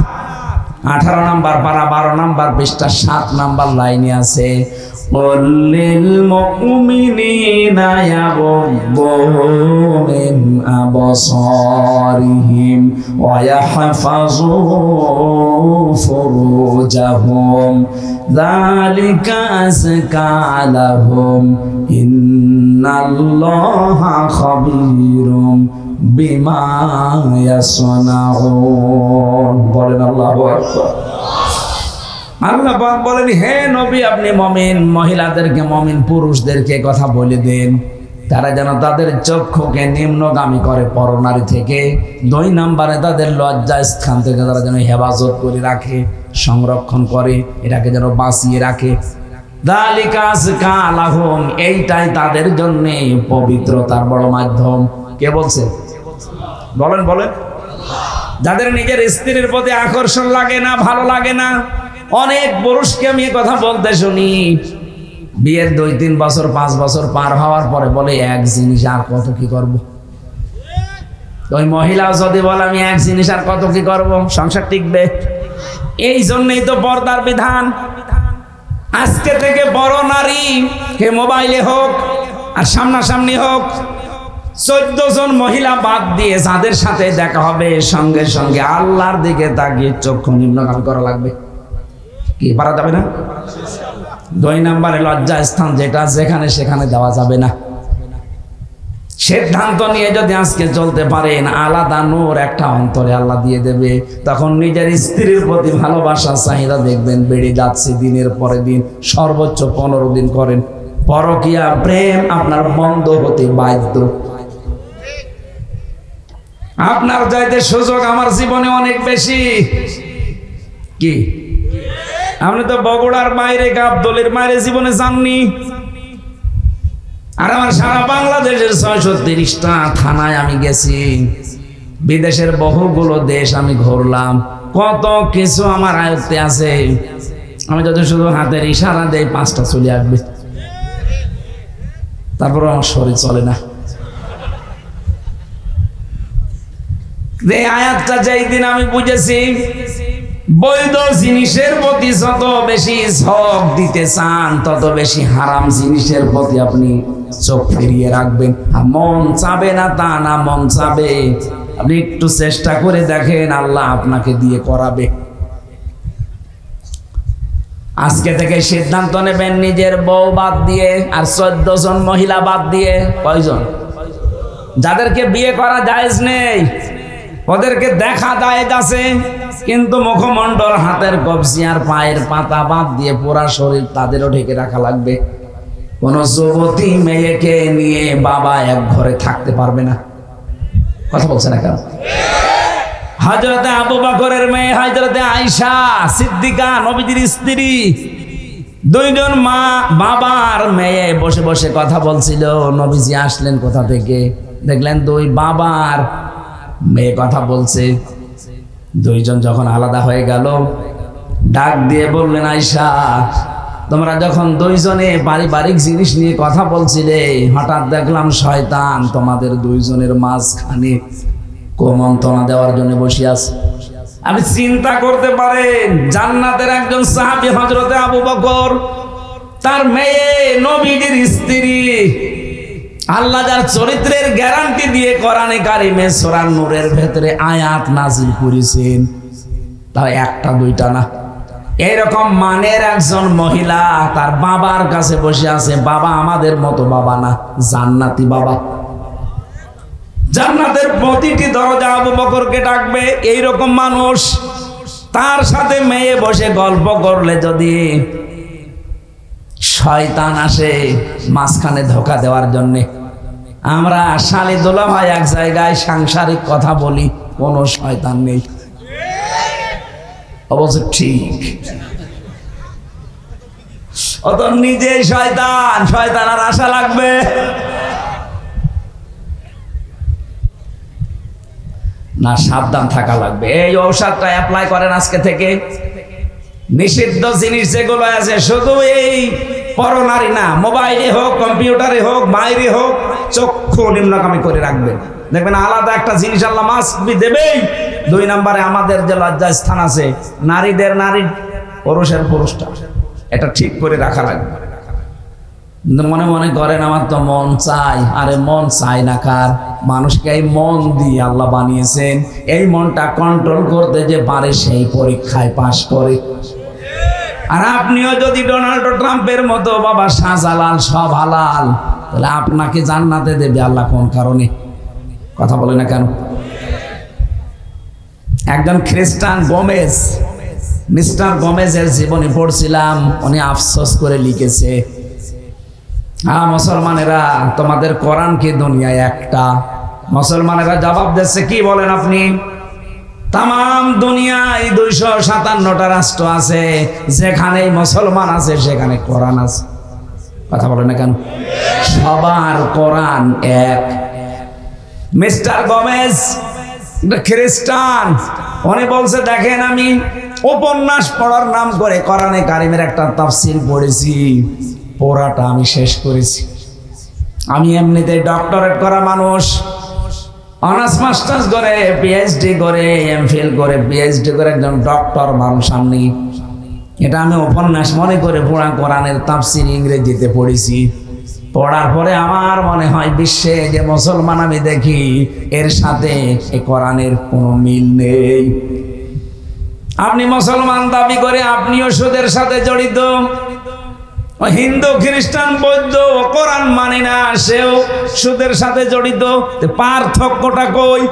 18 নম্বর পারা, 12 নম্বর পৃষ্ঠা, 7 নম্বর লাইনে আছে, قل للمؤمنين يغضوا من أبصارهم ويحفظوا فروجهم ذلك أزكى لهم إن الله خبير بما يصنعون। বলেন আল্লাহু আকবার। আল্লাহ পাক বলেন, হে নবী, আপনি মুমিন মহিলাদেরকে, মুমিন পুরুষদেরকে কথা বলে দেন, তারা যেন তাদের চক্ষুকে নিম্নগামী করে পরনারী থেকে। 2 নম্বরে তাদের লজ্জা স্থান থেকে তারা যেন হেফাজত করে রাখে, সংরক্ষণ করে, এটাকে যেন বাঁচিয়ে রাখে। যালিকা আযকা লাহুম, এইটাই তাদের জন্য পবিত্রতার বড় মাধ্যম। কে বলছে? বলেন বলেন। যাদের নিজের স্ত্রীর প্রতি আকর্ষণ লাগে না, ভালো লাগে না, অনেক পুরুষকে আমি এই কথা বলতে শুনি, বিয়ের 2-3 বছর 5 বছর পার হওয়ার পরে বলে এক জিনিস আর কত কি করব। ওই মহিলা যদি বলে আমি এক জিনিস আর কত কি করব, সংসার টিকবে? এই জন্যই তো পর্দার বিধান। আজকে থেকে বড় নারী কে মোবাইলে হোক আর সামনাসামনি হোক, 14 জন মহিলা বাদ দিয়ে যাদের সাথে দেখা হবে সঙ্গে সঙ্গে আল্লাহর দিকে তাকিয়ে চক্ষু নিম্নগামী করা লাগবে। কি পারা যাবে না? 2 নম্বরে লজ্জা স্থান, যেটা যেখানে সেখানে যাওয়া যাবে না। সিদ্ধান্ত নিয়ে যদি আজকে চলতে পারেন, আলাদা নূর একটা অন্তরে আল্লাহ দিয়ে দেবে। তখন নিজের স্ত্রীর প্রতি ভালোবাসা চাহিদা দেখবেন বেড়ে যাচ্ছে দিনের পরে দিন। সর্বোচ্চ 15 দিন করেন, পরকীয়া প্রেম আপনার বন্ধ হতে বাধ্য। আপনার চাইতে সুযোগ আমার জীবনে অনেক বেশি। কি আপনি তো বগুড়ার বাইরে, গাবদলের বাইরে জীবনে যাননি। আর আমার সারা বাংলাদেশের 630টা থানায় আমি গেছি, বিদেশের বহুগুলো দেশ আমি ঘুরলাম, কত কিছু আমার আয়ত্তে আছে। আমি যদি শুধু হাতের ইশারা দেই 5টা চলে আসবে, তারপর আমার শরীর চলে না। এই আয়াতটা যেই দিন আমি বুঝেছি, বৈধ জিনিসের প্রতি যত বেশি ঝোঁক দিতে চান, তত বেশি হারাম জিনিসের প্রতি আপনি চোখ ফিরিয়ে রাখবেন। মন চাবে না তা না, মন চাবে। আপনি একটু চেষ্টা করে দেখেন, আল্লাহ আপনাকে দিয়ে করাবে। আজকে থেকে সিদ্ধান্ত নেবেন, নিজের বউ বাদ দিয়ে আর 14 জন মহিলা বাদ দিয়ে। কয়জন? যাদেরকে বিয়ে করা জায়েজ নেই, ওদেরকে দেখা জায়েজ আছে, কিন্তু মুখমণ্ডল, হাতের কবজি আর পায়ের পাতা বাদ দিয়ে পুরা শরীর তাদেরও ঢেকে রাখা লাগবে। কোন যুবতী মেয়েকে নিয়ে বাবা এক ঘরে থাকতে পারবে না। কথা বলছে না কেন? হযরতে আবু বকরের মেয়ে হযরতে আয়েশা সিদ্দিকা, নবীজির স্ত্রী, 2 জন মা বাবার মেয়ে বসে বসে কথা বলছিল। নবীজি আসলেন কোথা থেকে, দেখলেন 2 বাবার মেয়ে কথা বলছে। 2 জন যখন আলাদা হয়ে গেল, ডাক দিয়ে বললেন, আয়েশা, তোমরা যখন 2 জনে পারিবারিক জিনিস নিয়ে কথা বলছিলে, হঠাৎ দেখলাম শয়তান তোমাদের 2 জনের মাঝখানে কুমন্ত্রণা দেওয়ার জন্য বসে আছে। আপনি চিন্তা করতে পারেন, জান্নাতের একজন সাহাবী হযরতে আবু বকর, তার মেয়ে নবীজির স্ত্রী, আল্লাহ যার চরিত্রের গ্যারান্টি দিয়ে কোরআনে কারিমে সূরা নূরের ভেতরে আয়াত নাযিল করেছেন, তাও 1টা 2টা না। এরকম মানের একজন মহিলা তার বাবার কাছে বসে আছে। বাবা আমাদের মতো বাবা না, জান্নাতি বাবা। জান্নাতের প্রতিটি দরজা আবু বকরকে ডাকবে। এইরকম মানুষ, তার সাথে মেয়ে বসে গল্প করলে যদি শয়তান আসে মাঝখানে ধোঁকা দেওয়ার জন্যে, আমরা শালি দোলা ভাই এক জায়গায় সাংসারিক কথা বলি, কোনো শয়তান নেই। অবশ্য ঠিক, ও তো নিজেই শয়তান, শয়তান আর আশা লাগবে? না, সাবধান থাকা লাগবে। এই ঔষধটা অ্যাপ্লাই করেন আজকে থেকে। নিষিদ্ধ জিনিস যেগুলো আছে, শুধু এই পরনারী না, মোবাইলে হোক, কম্পিউটারে হোক, বাইরে হোক, চক্ষু নিম্নগামী করে রাখবেন। দেখবেন আলাদা একটা জিনিস আল্লাহ মাস্ক দেবেই। 2 নম্বরে আমাদের যে লজ্জা স্থান আছে, নারীদের নারী, পুরুষের পুরুষটা, এটা ঠিক করে রাখা লাগবে। মনে মনে করেন আমার তো মন চাই, আরে মন চাই না কার? মানুষকে এই মন দিয়ে আল্লাহ বানিয়েছেন। এই মনটা কন্ট্রোল করতে যে পারে সেই পরীক্ষায় পাশ করে। আর আপনিও যদি ডোনাল্ড ট্রাম্পের মতো বাবা শাহজালাল সব হালাল, তাহলে আপনাকে জান্নাতে দেবে আল্লাহ কোন কারণে? কথা বলে না কেন? একজন খ্রিস্টান গোমেজ, মিস্টার গোমেজের জীবনী পড়ছিলাম, উনি আফসোস করে লিখেছে, মুসলমানেরা তোমাদের কোরআন কি দুনিয়ায় একটা? মুসলমানেরা জবাব দিচ্ছে, কি বলেন আপনি? তাম দুনিয়ায় 257টা রাষ্ট্র আছে, যেখানে মুসলমান আছে সেখানে কোরআন আছে। কথা বলে না কেন? সবার কোরআন এক। মিস্টার গোমেজ খ্রিস্টান, উনি বলছে দেখেন আমি উপন্যাস পড়ার নাম করে কোরআনে কারিমের একটা তাফসীর পড়েছি, পড়াটা আমি শেষ করেছি। আমি এমনিতে ডক্টরেট করা মানুষ, অনার্স মাস্টার্স করে, পিএইচডি করে, এমফিল করে, পিএইচডি করে একজন ডক্টর মানুষ আমি। এটা আমি উপন্যাস মনে করে পুরা কোরআনের তাফসীর ইংরেজিতে পড়েছি। পড়ার পরে আমার মনে হয় বিশ্বে যে মুসলমান আমি দেখি এর সাথে এই কোরআনের কোনো মিল নেই। আপনি মুসলমান দাবি করে আপনিও সুদের সাথে জড়িত, হিন্দু খ্রিস্টান বৌদ্ধ কোরআন মানে না, সেও সুদের সাথে জড়িত। পার্থক্যটা কই?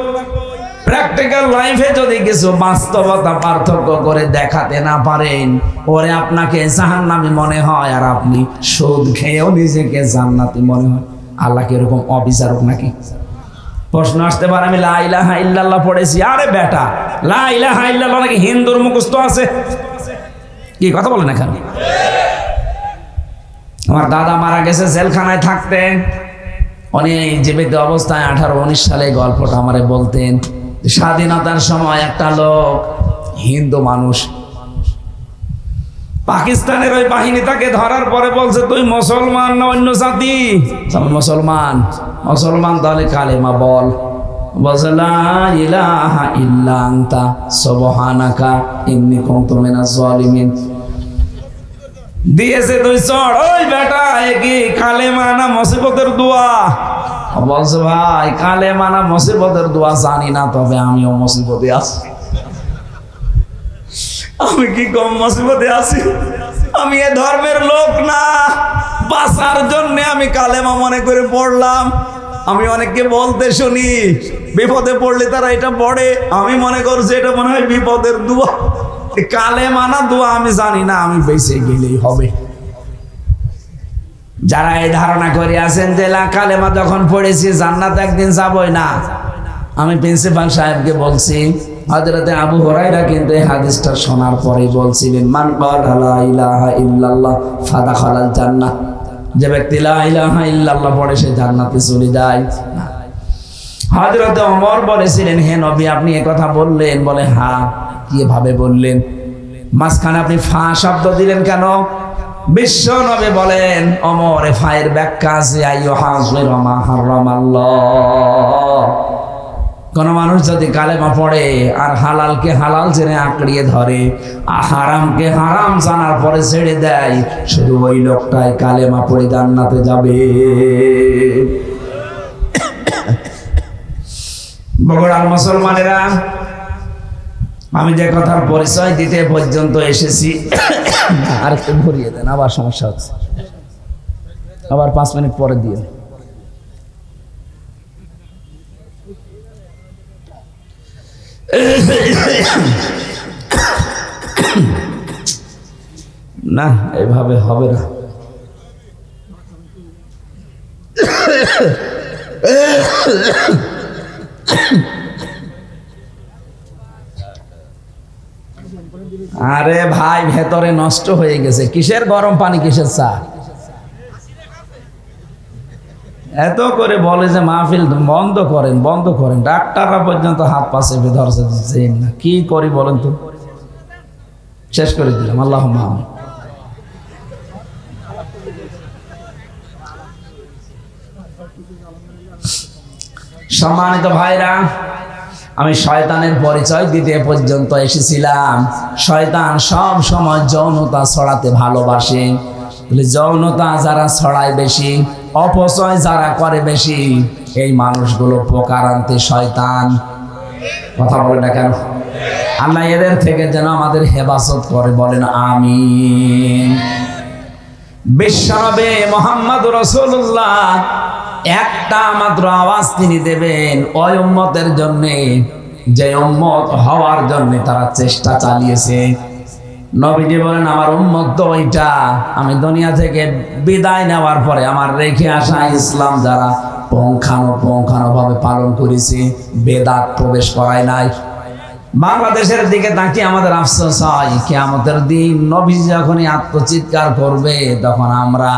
প্র্যাকটিক্যাল লাইফে যদি কিছু বাস্তবতা পার্থক্য করে দেখাতে না পারেন, ওরে আপনাকে জাহান্নামী মনে হয়, আর আপনি সুদ খেয়েও নিজেকে জান্নাতি মনে হয়। আল্লাহ কি এরকম অবিচারক নাকি? প্রশ্ন আসতে পারে আমি লা ইলাহা ইল্লাল্লাহ পড়েছি। আরে বেটা, লা ইলাহা ইল্লাল্লাহ নাকি হিন্দুর মুখস্থ আছে? কি কথা বলেন এখানে? আমার দাদা মারা গেছে জেলখানায় থাকতে, উনি জীবিত অবস্থায় 18-19 সালে গল্পটা আমারে বলতেন। স্বাধীনতার সময় একটা লোক, হিন্দু মানুষ, পাকিস্তানের ওই বাহিনী তাকে ধরার পরে বলছে তুই মুসলমান না অন্য জাতি? মুসলমান। মুসলমান তাহলে কালেমা বল। বলছে লা ইলাহা ইল্লা আনতা সুবহানাকা ইন্নী কুনতু মিনাজ জালিমিন। দিয়েছে তুই চড়। ওই বেটা, এ কি কালেমা না মুসিবতের দোয়া? বলছে ভাই কালেমা না মুসিবতের দোয়া জানি না, তবে আমিও মুসিবতে আছি। আমি কি কম মুসিবতে আছি? আমি এ ধর্মের লোক না, বাঁচার জন্য আমি কালেমা মনে করে পড়লাম। আমি অনেককে বলতে শুনি বিপদে পড়লে তারা এটা পড়ে, আমি মনে করছি এটা মনে হয় বিপদের দোয়া। কালেমা না দোয়া আমি জানি না, আমি বেঁচে গেলেই হবে। যারা এই ধারণা করে আছেন যে কালেমা যখন পড়েছি জান্নাত একদিন যাবই না, আমি প্রিন্সিপাল সাহেবকে বলছি, হযরতে আবু হুরায়রা কিন্তু এই হাদিসটা শোনার পরেই বলছিলেন মান ক্বালা লা ইলাহা ইল্লাল্লাহ ফাদাখালাল জান্নাহ, যে ব্যক্তি লা ইলাহা ইল্লাল্লাহ পড়ে সে জান্নাতে চলে যায়। হযরতে ওমর বলেছিলেন হে নবী আপনি এই কথা বললেন? বলে হ্যাঁ। কিভাবে বললেন? মাঝখানে আপনি ফা শব্দ দিলেন কেন? বিশ্ব নবী বলেন ওমর এ ফায়ের ব্যাখ্যা আছে আইয়ুহাযির মা হারামাল্লাহ। কোন মানুষ যদি কালেমা পড়ে আর হালালকে হালাল জেনে আঁকড়িয়ে ধরে, হারামকে হারাম জানার পরে ছেড়ে দেয়, শুধু ওই লোকটাই কালেমা পড়ে জান্নাতে যাবে। বগুড়ার মুসলমানেরা, আমি যে কথার পরিচয় দিতে পর্যন্ত এসেছি, আর একটু ভরিয়ে দেন, আবার সমস্যা হচ্ছে, আবার 5 মিনিট পরে দিয়ে না, এভাবে হবে না। আরে ভাই ভেতরে নষ্ট হয়ে গেছে, কিসের গরম পানি, কিসের চা? এত করে বলে যে মাহফিল বন্ধ করেন বন্ধ করেন, ডাক্তাররা পর্যন্ত হাত পা চেপে ধরছে না। কি করি বলেন তো? শেষ করে দিলাম। আল্লাহুম্মা আমিন। সম্মানিত ভাইরা, আমি শয়তানের পরিচয় দিতে পর্যন্ত এসেছিলাম। শয়তান সব সময় যৌনতা ছড়াতে ভালোবাসে। যৌনতা যারা ছড়ায় বেশি, অপচয় যারা করে বেশি, এই মানুষগুলো পোকার আনতে শয়তান। কথা বলে না কেন? আল্লাহ এদের থেকে যেন আমাদের হেফাজত করে, বলেন আমিন। বিশ্বনবী মুহাম্মদুর রাসূলুল্লাহ একটা মাত্র আওয়াজ তিনি দেবেন ওই উম্মতের জন্য, যে উম্মত হওয়ার জন্য তারা চেষ্টা চালিয়েছে। নবীজি বলেন আমার উম্মত তো ওইটা, আমি দুনিয়া থেকে বিদায় নেওয়ার পরে আমার রেখে আসা ইসলাম যারা পুঙ্খানুপুঙ্খানুভাবে পালন করেছে, বেদাত প্রবেশ করায় নাই। বাংলাদেশের দিকে তাকিয়ে আমাদের আফসোস হয়, কিয়ামতের দিন নবী যখনই আত্মচিৎকার করবে তখন আমরা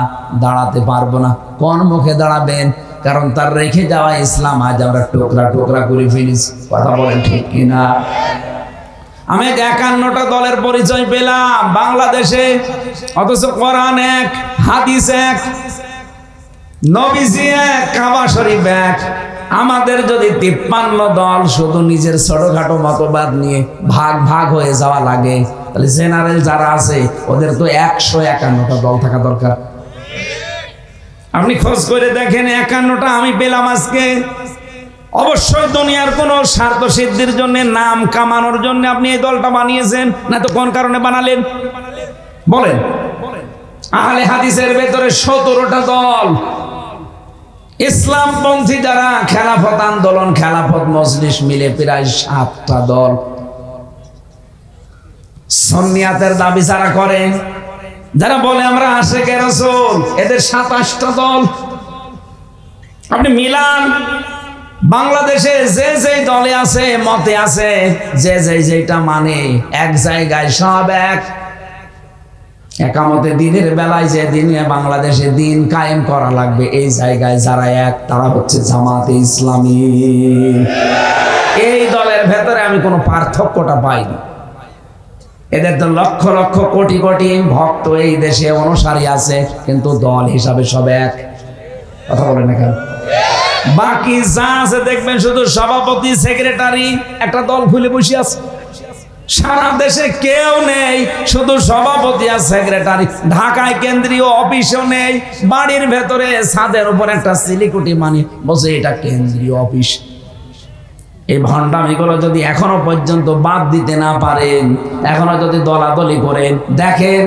দাঁড়াতে পারবো না। কোন মুখে দাঁড়াবেন? কারণ তার রেখে যাওয়া ইসলাম আজ আমরা টুকরা টুকরা করে ফেলেছি। কথা বলেন ঠিক কিনা? আমি 51টা দলের পরিচয় পেলাম বাংলাদেশে, অথচ কোরআন এক, হাদিস এক, নবীজি এক, কাবা শরীফ এক। আমাদের যদি 53 দল শুধু নিজের ছোটখাটো মতবাদ নিয়ে ভাগ ভাগ হয়ে যাওয়া লাগে, তাহলে জেনারেল যারা আছে ওদের তো 151টা দল থাকা দরকার। আপনি খোঁজ করে দেখেন, 51টা আমি পেলাম আজকে। অবশ্যই দুনিয়ার কোন স্বার্থ সিদ্ধির জন্য, নাম কামানোর জন্য আপনি এই দলটা বানিয়েছেন, না তো কোন কারণে বানালেন বলেন? আহলে হাদিসের ভেতরে 17টা দল, ইসলামপন্থী যারা খেলাফত আন্দোলন, খেলাফত মজলিস মিলে প্রায় 7টা দল। সুন্নিয়াতের দাবি যারা করে, যারা বলে আমরা আশিকে রাসূল, এদের 27টা দল। আপনি মিলান, বাংলাদেশে যে যে দলে আছে, মতে আছে, যে যেটা মানে, এক জায়গায় সব এক। একামতে দিনের বেলায় যে দিনে বাংলাদেশে দিন কায়েম করা লাগবে, এই জায়গায় যারা এক, তারা হচ্ছে জামাতে ইসলামী। এই দলের ভেতরে আমি কোনো পার্থক্যটা পাইনি। এদের তো লক্ষ লক্ষ কোটি কোটি ভক্ত এই দেশে, অনুসারী আছে, কিন্তু দল হিসাবে সব এক। কথা বলেন না কেন? বাকি যা আছে দেখবেন শুধু সভাপতি, সেক্রেটারি, একটা দল খুলে বসে আছে। সারা দেশে কেউ নেই, শুধু সভাপতি আর সেক্রেটারি। ঢাকায় কেন্দ্রীয় অফিসও নেই, বাড়ির ভেতরে ছাদের উপর একটা সিলিকুটি মানি বসে, এটা কেন্দ্রীয় অফিস। এই ভণ্ডামিগুলো যদি এখনো পর্যন্ত বাদ দিতে না পারেন, এখনো যদি দলাদলি করেন, দেখেন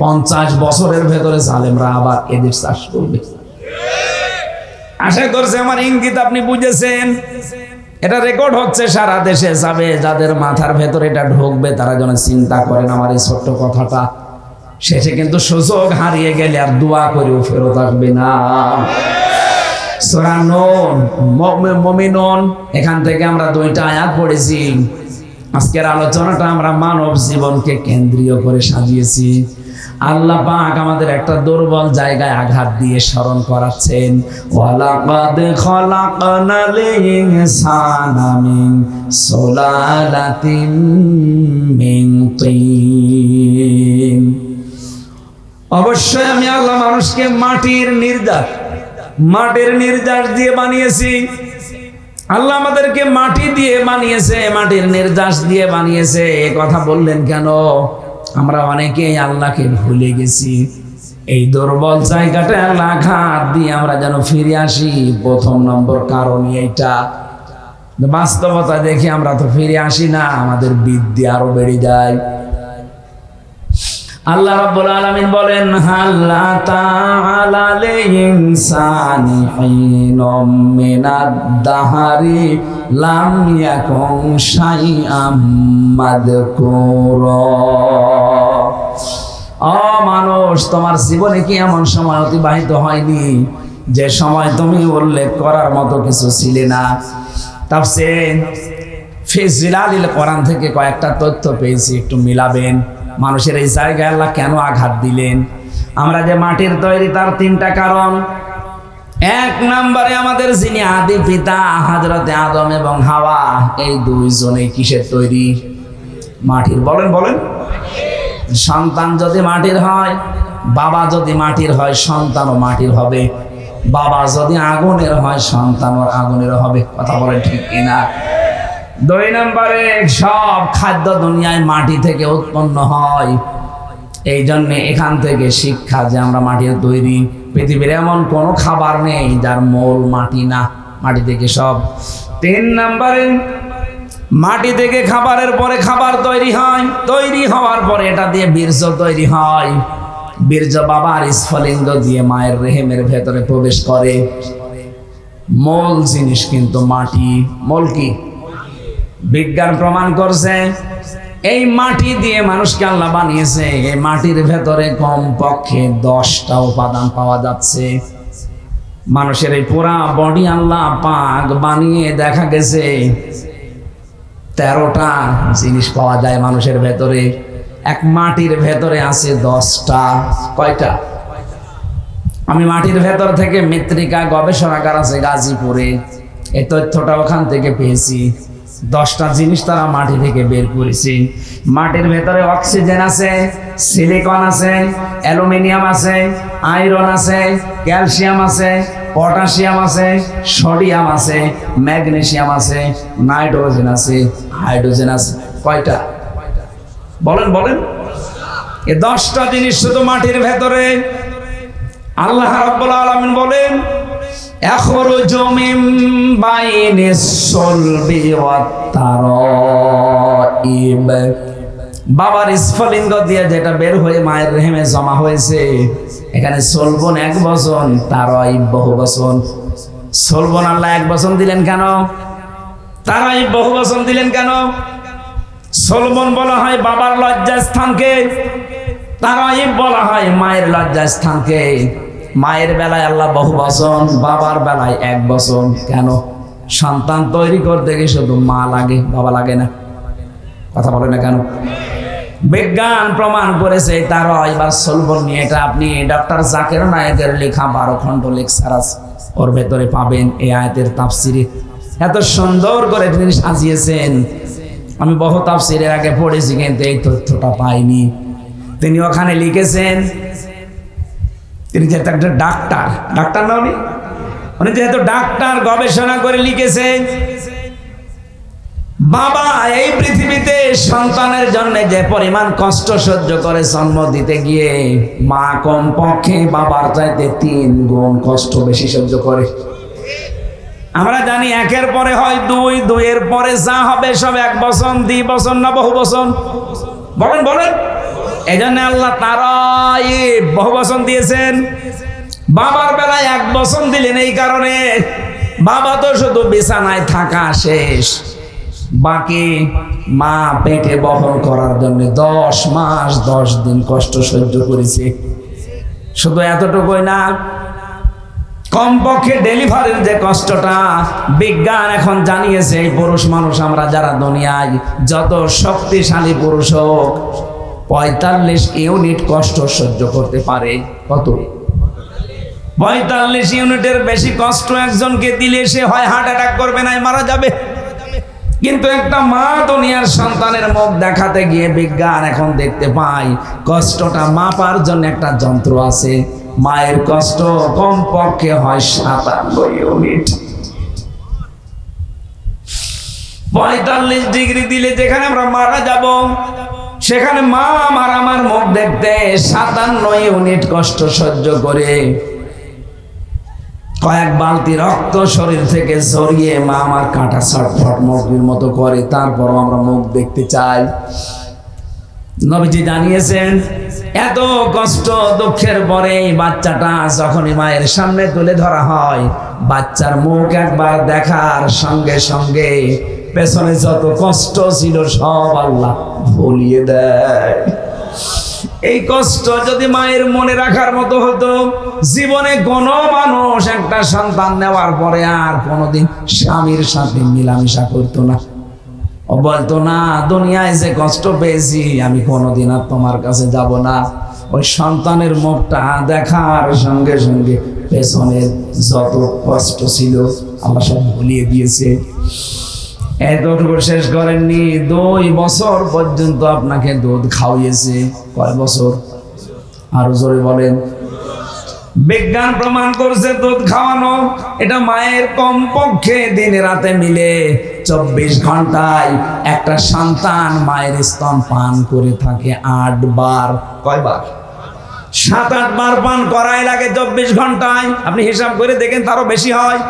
50 বছরের ভেতরে জালেমরা আবার এদের চাষ করবে। আশা করছি আমার ইঙ্গিত আপনি বুঝেছেন। এটা রেকর্ড হচ্ছে, সারা দেশে যাবে। যাদের মাথার ভেতরে এটা ঢুকবে তারা যেন চিন্তা করেন আমার এই ছোট্ট কথাটা। শেষে কিন্তু সুযোগ হারিয়ে গেলে আর দোয়া করেও ফেরত আসবে না। সূরা নূন, মুমিনুন, এখান থেকে আমরা 2টা আয়াত পড়েছি। আজকের আলোচনাটা আমরা মানব জীবনকে কেন্দ্রীয় করে সাজিয়েছি। আল্লাহ পাক আমাদের একটা দুর্বল জায়গায় আঘাত দিয়ে স্মরণ করাচ্ছেন, ওয়ালাকাদ খলাকনাল ইনসানা মিন সুলালাতিন মিন তিন। অবশ্যই আমি আল্লাহ মানুষকে মাটির নির্যাস দিয়ে বানিয়েছি। আল্লাহ আমাদেরকে মাটি দিয়ে বানিয়েছে, মাটির নির্যাস দিয়ে বানিয়েছে। এ কথা বললেন কেন? আমরা অনেকেই আল্লাহকে ভুলে গেছি। এই দুর্বল জায়গাটা আল্লাহ আঘাত দিয়ে আমরা যেন ফিরে আসি, প্রথম নম্বর কারণ এইটা। বাস্তবতা দেখি আমরা তো ফিরে আসি না, আমাদের বিদ্যা আরো বেড়ে যায়। আল্লাহ রাব্বুল আলামিন বলেন, হাল্লা তাআলা লিল ইনসানি হিনুম মিনাদ দাহরি লাম ইয়াকুন শাইআম মাযকুরা। ও মানুষ, তোমার জীবনে কি এমন সময় অতিবাহিত হয়নি যে সময় তুমি উল্লেখ করার মতো কিছু ছিলে না? তাফসীর ফি জিলালিল কোরআন থেকে কয়েকটা তথ্য পেয়েছি, একটু মিলাবেন। মানুষের এই জায়গায় আল্লাহ কেন আঘাত দিলেন? আমরা যে মাটির তৈরি, তার 3টা কারণ। 1 নম্বরে আমাদের যিনি আদি পিতা হযরতে আদম এবং হাওয়া, এই 2 জনেই কিসের তৈরি? মাটির। বলেন। সন্তান যদি মাটির হয়, বাবা যদি মাটির হয়, সন্তানও মাটির হবে। বাবা যদি আগুনের হয়, সন্তানও আগুনের হবে। কথা বলেন ঠিক কিনা? 2 নম্বরে সব খাদ্য দুনিয়ায় মাটি থেকে উৎপন্ন হয়। এই জন্য এখান থেকে শিক্ষা যে আমরা মাটির তৈরি। পৃথিবীর এমন কোনো খাবার নেই যার মূল মাটি না, মাটি থেকে সব। 3 নম্বরে মাটি থেকে খাবারের পরে খাবার তৈরি হয়, তৈরি হওয়ার পরে এটা দিয়ে বীর্য তৈরি হয়। বীর্য বাবার স্ফলিঙ্গ দিয়ে মায়ের রেহেমের ভেতরে প্রবেশ করে। মূল জিনিস কিন্তু মাটি। মূল কি? বিজ্ঞান প্রমাণ করছে এই মাটি দিয়ে মানুষকে আল্লাহ বানিয়েছে। এই মাটির ভেতরে কমপক্ষে 10টা উপাদান পাওয়া যাচ্ছে। মানুষের এই পুরা বডি আল্লাহ পাক বানিয়ে দেখা গেছে 13টা জিনিস পাওয়া যায় মানুষের ভেতরে, এক মাটির ভেতরে আছে 10টা। কয়টা? আমি মাটির ভেতর থেকে মৃত্তিকা গবেষণাগার আছে গাজীপুরে, এই তথ্যটা ওখান থেকে পেয়েছি। 10টা জিনিস তারা মাটি থেকে বের করেছে। মাটির ভেতরে অক্সিজেন আছে, সিলিকন আছে, অ্যালুমিনিয়াম আছে, আয়রন আছে, ক্যালসিয়াম আছে, পটাশিয়াম আছে, সোডিয়াম আছে, ম্যাগনেসিয়াম আছে, নাইট্রোজেন আছে, হাইড্রোজেন আছে। কয়টা? বলেন বলেন। এই 10টা জিনিস শুধু মাটির ভেতরে। আল্লাহ রাব্বুল আলামিন বলেন, ইয়াখরুজু মিন বাইনিস সুলবি ওয়াত তারাইব। বাবার স্ফলিঙ্গ দিয়ে যেটা বের হয়ে মায়ের রেহেমে জমা হয়েছে, এখানে সলবন 1 বছর, তারাইব বহু বছর। সলবন আল্লাহ 1 বছর দিলেন কেন? তারাইব বহু বছর দিলেন কেন? সলবন বলা হয় বাবার লজ্জাস্থানকে, তারাইব বলা হয় মায়ের লজ্জাস্থানকে। মায়ের বেলায় আল্লাহ বহু বছর, বাবার বেলায় 1 বছর। কেন? সন্তান তৈরি করতে গিয়ে শুধু মা লাগে, বাবা লাগে না। কথা বলে না কেন? বিজ্ঞান প্রমাণ করেছে তারাইব আর সলবন নিয়ে। এটা আপনি ডক্টর জাকির নায়েকের লেখা 12 খণ্ড লেকচার আছে, ওর ভেতরে পাবেন। এই আয়াতের তাফসিরে এত সুন্দর করে তিনি সাজিয়েছেন। আমি বহু তাফসিরের আগে পড়েছি, কিন্তু এই তথ্যটা পাইনি। তিনি ওখানে লিখেছেন, তিনি যেহেতু একটা ডাক্তার না, উনি যেহেতু ডাক্তার, গবেষণা করে লিখেছেন, বাবা এই পৃথিবীতে সন্তানের জন্য যে পরিমাণ কষ্ট সহ্য করে জন্ম দিতে গিয়ে, মা কম পক্ষে বাবার চাইতে 3 গুণ কষ্ট বেশি সহ্য করে। আমরা জানি 1-এর পরে হয় 2, 2-এর পরে যা হবে সব 1 বছর, 2 বছর না বহু বছর? বলেন বলেন। এই জন্য আল্লাহ তারাইব বহু বছর দিয়েছেন। বাবার বেলায় 1 বছর দিলেন এই কারণে, বাবা তো শুধু বিছানায় থাকা শেষ, বাকি মা পেটে বহন করার জন্য 10 মাস 10 দিন কষ্ট সহ্য করেছে। শুধু এতটুকুই না, কমপক্ষে ডেলিভারির যে কষ্টটা, বিজ্ঞান এখন জানিয়েছে এই পুরুষ মানুষ আমরা যারা দুনিয়ায় যত শক্তিশালী পুরুষ হোক, 45 ইউনিট কষ্ট সহ্য করতে পারে। কত? 45 ইউনিটের বেশি কষ্ট একজনকে দিলে সে হয় হার্ট অ্যাটাক করবে, না মারা যাবে। কিন্তু একটা মা দুনিয়ার সন্তানের মুখ দেখাতে গিয়ে বিজ্ঞান এখন দেখতে পায় কষ্টটা মাপার জন্য একটা যন্ত্র আছে। মায়ের কষ্ট কমপক্ষে হয় 57 ইউনিট। 45 ডিগ্রি দিলে যেখানে আমরা মারা যাব, সেখানে মা আমার মুখ দেখতে 57 ইউনিট কষ্ট সহ্য করে কয়েক বালতি রক্ত শরীর থেকে ঝরিয়ে মা আমার কাঁটা ছটফট মুরগির মতো করে, তারপরও আমরা মুখ দেখতে চাই। নবীজি জানিয়েছেন, এত কষ্ট দুঃখের পরে বাচ্চাটা যখনই মায়ের সামনে তুলে ধরা হয়, বাচ্চার মুখ একবার দেখার সঙ্গে সঙ্গে পেছনে যত কষ্ট ছিল সব আল্লাহ ভুলিয়ে দেয়। এই কষ্ট যদি মায়ের মনে রাখার মতো হতো, জীবনে কোনো মানুষ একটা সন্তান নেওয়ার পরে আর কোনোদিন স্বামীর সাথে মিলামিশা করতো না। ও বলতো না, দুনিয়ায় যে কষ্ট পেয়েছি আমি কোনোদিন আর তোমার কাছে যাব না। ওই সন্তানের মুখটা দেখার সঙ্গে সঙ্গে পেছনের যত কষ্ট ছিল আল্লাহ সব ভুলিয়ে দিয়েছে। এতটুকু শেষ করেননি, 2 বছর পর্যন্ত আপনাকে দুধ খাওয়িয়েছে। কয় বছর? আরো জোরে বলেন। বিজ্ঞান প্রমাণ করছে দুধ খাওয়ানো এটা মায়ের কমপক্ষে দিনে রাতে মিলে 24 ঘন্টায় একটা সন্তান মায়ের স্তন পান করে থাকে 8 বার। কয়বার? 7-8 বার পান করাই লাগে 24 ঘন্টায়। আপনি হিসাব করে দেখেন, তারও বেশি হয়।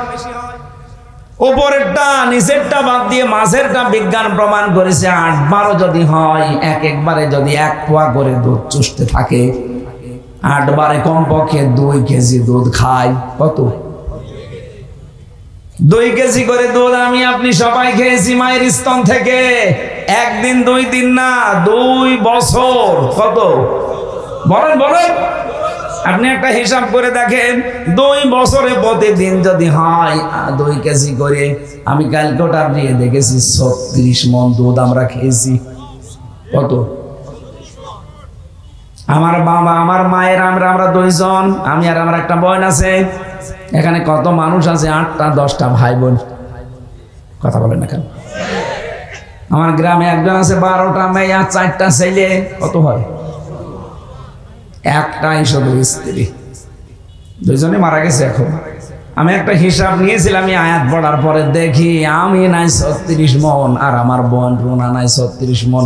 উপরেরটা নিচেরটা বাদ দিয়ে মাঝেরটা বিজ্ঞান প্রমাণ করেছে 8 বারও যদি হয়, একবারে যদি 1 পোয়া করে দুধ চুষতে থাকে, 8 বারে কমপক্ষে 2 কেজি দুধ খায়। কত? 2 কেজি করে দুধ আমি আপনি সবাই খেয়েছি মায়ের স্তন থেকে। 1 দিন 2 দিন না, 2 বছর। কত? বলেন বলেন। আপনি একটা হিসাব করে দেখেন 2 বছরে প্রতিদিন যদি হয় 2 কেজি করে, আমি ক্যালকুলেটর দিয়ে দেখেছি 36 মণ দুধ আমরা খেয়েছি। কত? আমার বাবা আমার মায়ের আমরা 2 জন, আমি আর আমার একটা বোন আছে। এখানে কত মানুষ আছে? 8টা 10টা ভাই বোন। কথা বলেন না কেন? আমার গ্রামে একজন আছে 12টা মেয়ে আর 4টা ছেলে। কত হয়? একটাই শুধু স্ত্রী, 2 জনে মারা গেছে। এখন আমি একটা হিসাব নিয়েছিলাম, আমি আয়াত পড়ার পরে দেখি আমি নাই 36 মণ আর আমার বোন রুনা নাই 36 মণ।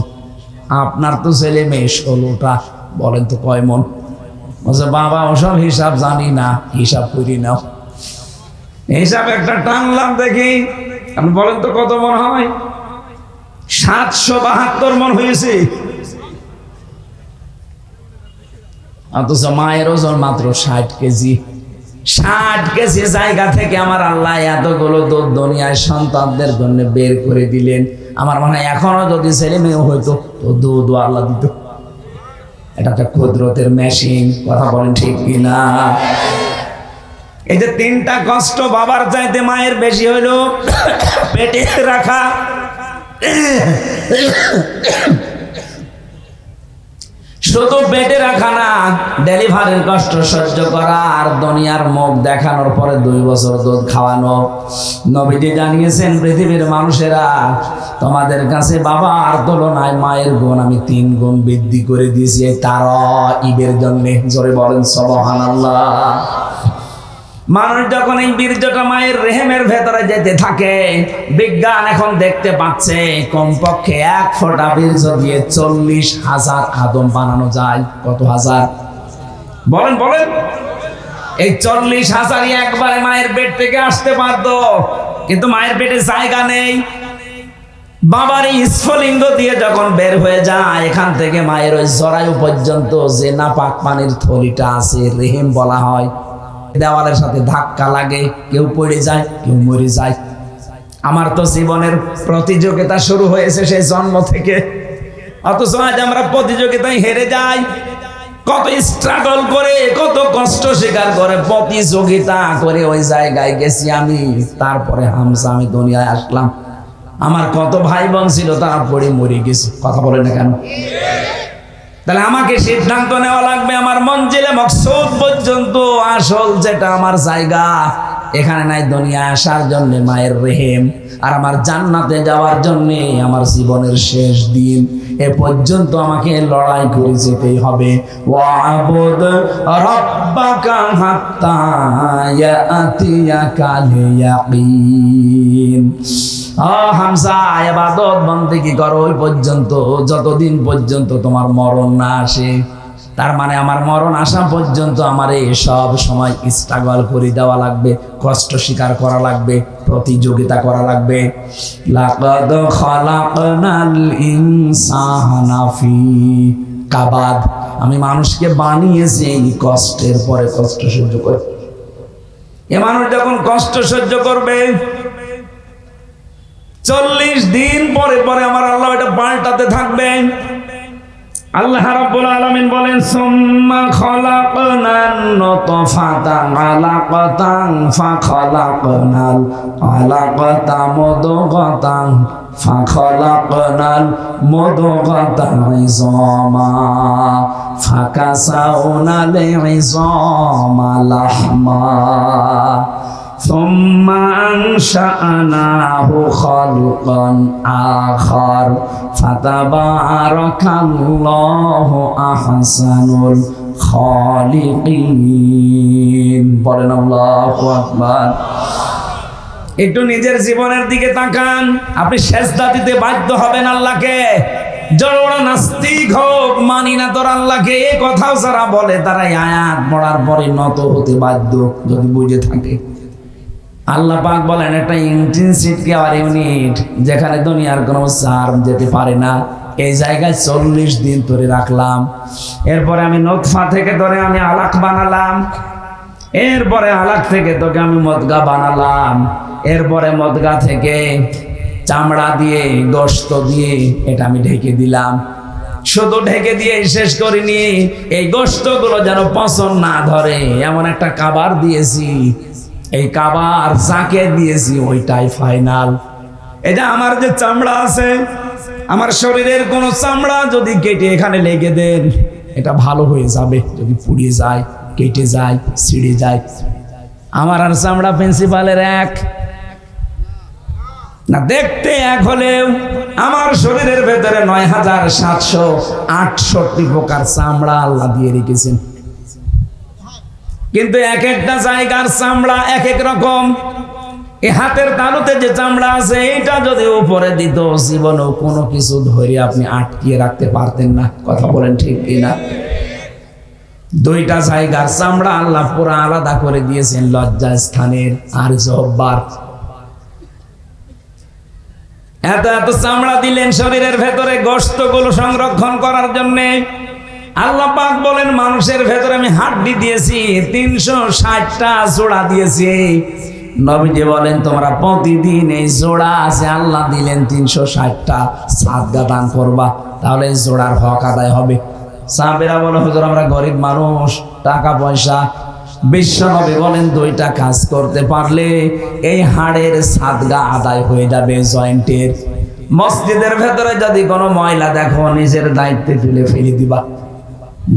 আপনার তো ছেলে মেয়ে 16টা, বলেন তো কয় মণ? বলছে বাবা ওসব হিসাব জানি না, হিসাব করি নাও। হিসাব একটা টানলাম, দেখি আপনি বলেন তো কত মণ হয়? 772 মণ হয়েছে। অথচ মায়ের ওজন মাত্র 60 কেজি। 60 কেজি জায়গা থেকে আমার আল্লাহ এতগুলো দুধ দুনিয়ায় সন্তানদের জন্য বের করে দিলেন। আমার মনে হয় এখনো যদি ছেলে মেয়ে হইতো তো দুধ আল্লাহ দিত। এটা একটা কুদরতের মেশিন। কথা বলেন ঠিক কিনা? এই যে 3টা কষ্ট বাবার চাইতে মায়ের বেশি হইল। পেটে রাখা, শুধু পেটে রাখা না, ডেলিভারির কষ্ট সহ্য করা, আর দুনিয়ার মুখ দেখানোর পরে 2 বছর দুধ খাওয়ানো। নবীজি জানিয়েছেন পৃথিবীর মানুষেরা তোমাদের কাছে বাবার তুলনায় মায়ের গুণ আমি 3 গুণ বৃদ্ধি করে দিয়েছি তার ঈদের জন্য। জোরে বলেন সুবহানাল্লাহ। মানুষ যখন এই বীর্যটা মায়ের রেহেমের ভেতরে যেতে থাকে, বিজ্ঞান এখন দেখতে পাচ্ছে কমপক্ষে 1 ফোঁটা বীর্য দিয়ে 40,000 আদম বানানো যায়। কত হাজার? বলেন বলেন। এই 40,000ই একবারে মায়ের পেট থেকে আসতে পারতো, কিন্তু মায়ের পেটে জায়গা নেই। বাবার এই স্ফলিঙ্গ দিয়ে যখন বের হয়ে যায়, এখান থেকে মায়ের ওই জরায়ু পর্যন্ত যে নাপাক পানির থলিটা আছে, রেহেম বলা হয়, দেওয়ালের সাথে ধাক্কা লাগে, কেউ পড়ে যায়, কেউ মরে যায়। আমার তো জীবনের প্রতিযোগিতা শুরু হয়েছে সেই জন্ম থেকে, অথচ আজ আমরা প্রতিযোগিতায় হেরে যাই। কত স্ট্রাগল করে, কত কষ্ট স্বীকার করে, প্রতিযোগিতা করে ওই জায়গায় গেছি আমি। তারপরে হামসা আমি দুনিয়ায় আসলাম। আমার কত ভাই বোন ছিল, তারা পড়ে মরে গেছে। কথা বলে না কেন? তাহলে আমাকে সিদ্ধান্ত নেওয়া লাগবে আমার মঞ্জিলে মকসুদ পর্যন্ত, আসল যেটা আমার জায়গা, এখানে নাই দুনিয়ায় আসার জন্য মায়ের রেহেম, আর আমার জান্নাতে যাওয়ার জন্য আমার জীবনের শেষ দিন এ পর্যন্ত আমাকে লড়াই করে যেতেই হবে। ওয়াবুদ রাব্বাকা হাত্তা ইয়াতিয়াকাল ইয়াকিন। হামজা, ইবাদত বন্দেগী করো ওই পর্যন্ত যতদিন পর্যন্ত তোমার মরণ না আসে। তার মানে আমার মরণ আসা পর্যন্ত আমার এই সব সময় স্ট্রাগল করে দেওয়া লাগবে, কষ্ট স্বীকার করা লাগবে, প্রতিযোগিতা করা লাগবে। লাকাদ খালাকনাল ইনসানা ফি কাবাদ। আমি মানুষকে বানিয়েছি এই কষ্টের পরে কষ্ট সহ্য করে। এ মানুষ যখন কষ্ট সহ্য করবে 40 দিন পরে পরে আমার আল্লাহ এটা পাল্টাতে থাকবেন। আল্লাহ রাব্বুল আলামিন বলেন, সুম্মা খালাকনান নুতফাতা আলাকাতান ফাখালাকনাল আলাকাতা মুদগাতান ফাখালাকনাল মুদগাতা ইযামা ফাকাসাউনাল ইযামা লাহমা ثم أنشأناه خلقا آخر فتبارك الله أحسن الخالقين। বলেন আল্লাহু আকবার। একটু নিজের জীবনের দিকে তাকান। আপনি সেজদা দিতে বাধ্য হবেন আল্লাহকে। জড় নাস্তিক হোক, মানি না তোর আল্লাহকে, এই কথাও যারা বলে তারাই আয়াত পড়ার পরে নত হতে বাধ্য, যদি বুঝে থাকে। আল্লাহ পাক বলেন একটা ইন্টেনসিভ কেয়ার ইউনিট যেখানে দুনিয়ার কোনো সার যেতে পারে না, এই জায়গায় 40 দিন ধরে রাখলাম। এরপরে আমি নতফা থেকে ধরে আমি আলাক বানালাম, এরপরে আলাক থেকে তোকে আমি মদগা বানালাম, এরপরে মদগা থেকে চামড়া দিয়ে গোশত দিয়ে এটা আমি ঢেকে দিলাম। শুধু ঢেকে দিয়ে শেষ করিনি, এই গোশতগুলো যেন পচন না ধরে এমন একটা কাবার দিয়েছি। এই কাবার যাকে দিয়েছি ওইটাই ফাইনাল। এটা আমার যে চামড়া আছে, আমার শরীরের কোনো চামড়া যদি কেটে এখানে লেগে দেন, এটা ভালো হয়ে যাবে। যদি পুড়িয়ে যায়, কেটে যায়, ছিঁড়ে যায়, আমার আর চামড়া প্রিন্সিপালের এক না। দেখতে এক হলেও আমার শরীরের ভেতরে ৯৭৬৮ প্রকার চামড়া আল্লাহ দিয়ে রেখেছেন। কিন্তু এক একটা জায়গার চামড়া এক এক রকম। এই হাতের তালুতে যে চামড়া আছে, এটা যদি উপরে দিত, জীবনেও কোনো কিছু ধরে আপনি আটকিয়ে রাখতে পারতেন না। কথা বলেন ঠিক কিনা? দুইটা জায়গার চামড়া আল্লাহ পুরো আলাদা করে দিয়েছেন, লজ্জা স্থানের আর জহ্বার। এত এত চামড়া দিলেন শরীরের ভেতরে গোশতগুলো সংরক্ষণ করার জন্য। আল্লাহ পাক বলেন, মানুষের ভেতরে আমি হাড্ডি দিয়েছি ৩৬০টা জোড়া দিয়েছি। নবীজি বলেন, তোমরা প্রতিদিন এই জোড়া আছে আল্লাহ দিলেন ৩৬০টা, সাদগা দান করবা, তাহলে জোড়ার হক আদায় হবে। সাহাবীরা বলে, হুজুর আমরা গরিব মানুষ, টাকা পয়সা। বিশ্ব নবী বলেন, দুইটা কাজ করতে পারলে এই হাড়ের সাদগা আদায় হয়ে যাবে জয়েন্টের। মসজিদের ভেতরে যদি কোনো ময়লা দেখো, নিজের দায়িত্বে তুলে ফেলে দিবা।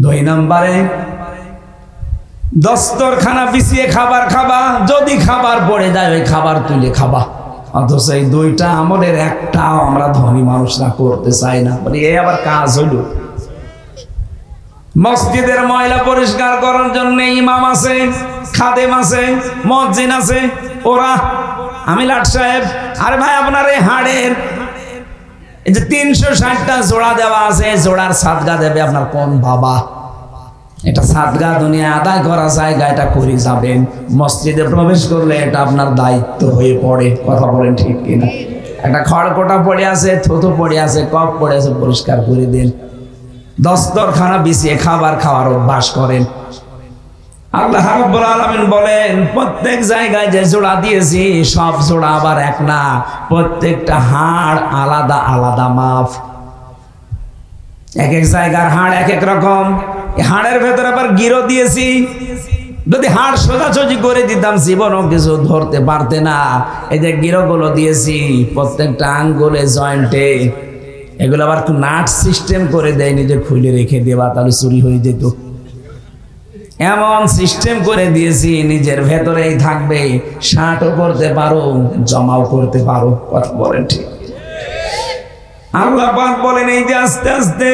২ নম্বরে দস্তরখানা বিছিয়ে খাবার খাবা, যদি খাবার পড়ে যায় ওই খাবার তুলে খাবা। অথচ এই দুইটা আমলের একটাও আমরা ধনী মানুষরা করতে চাই না। বলি এই আবার কাজ হইল? মসজিদের ময়লা পরিষ্কার করার জন্য ইমাম আছে, খাদেম আছে, মুয়াজ্জিন আছে, ওরা আমি লাট সাহেব, আরে ভাই আপনার এই হাড়ের এই যে ৩৬০টা জোড়া দেওয়া আছে, জোড়ার সাদগা দেবে আপনার কোন বাবা? এটা সাদগা দুনিয়া আদায় করা জায়গা, এটা করে যাবেন। মসজিদে প্রবেশ করলে এটা আপনার দায়িত্ব হয়ে পড়ে। কথা বলেন ঠিক কিনা? একটা খড়কোটা পড়ে আছে, থুতু পড়ে আছে, কপ পড়ে আছে, পরিষ্কার করে দেন। দস্তরখানা বিছিয়ে খাবার খাওয়ার অভ্যাস করেন। আল্লাহ রাব্বুল আলামিন বলেন, প্রত্যেক জায়গায় যে জোড়া দিয়েছি সব জোড়া আবার এক না, প্রত্যেকটা হাড় আলাদা আলাদা মাপ। এক এক জায়গার হাড় এক এক রকম। হাড়ের ভেতরে আবার গিরো দিয়েছি। যদি হাড় সোজাসুজি করে দিতাম জীবনও কিছু ধরতে পারতে না। এই যে গিরোগুলো দিয়েছি প্রত্যেকটা আঙ্গুলে, জয়েন্টে, এগুলো আবার নাট সিস্টেম করে দেয়নি যে খুলে রেখে দেবা, তাহলে চুরি হয়ে যেত। এমন সিস্টেম করে দিয়েছি নিজের ভেতরেই থাকবে, শার্টও করতে পারো, জমাও করতে পারো। কথা বলেন ঠিক? আল্লাহ পাক বলেন, এই যে আস্তে আস্তে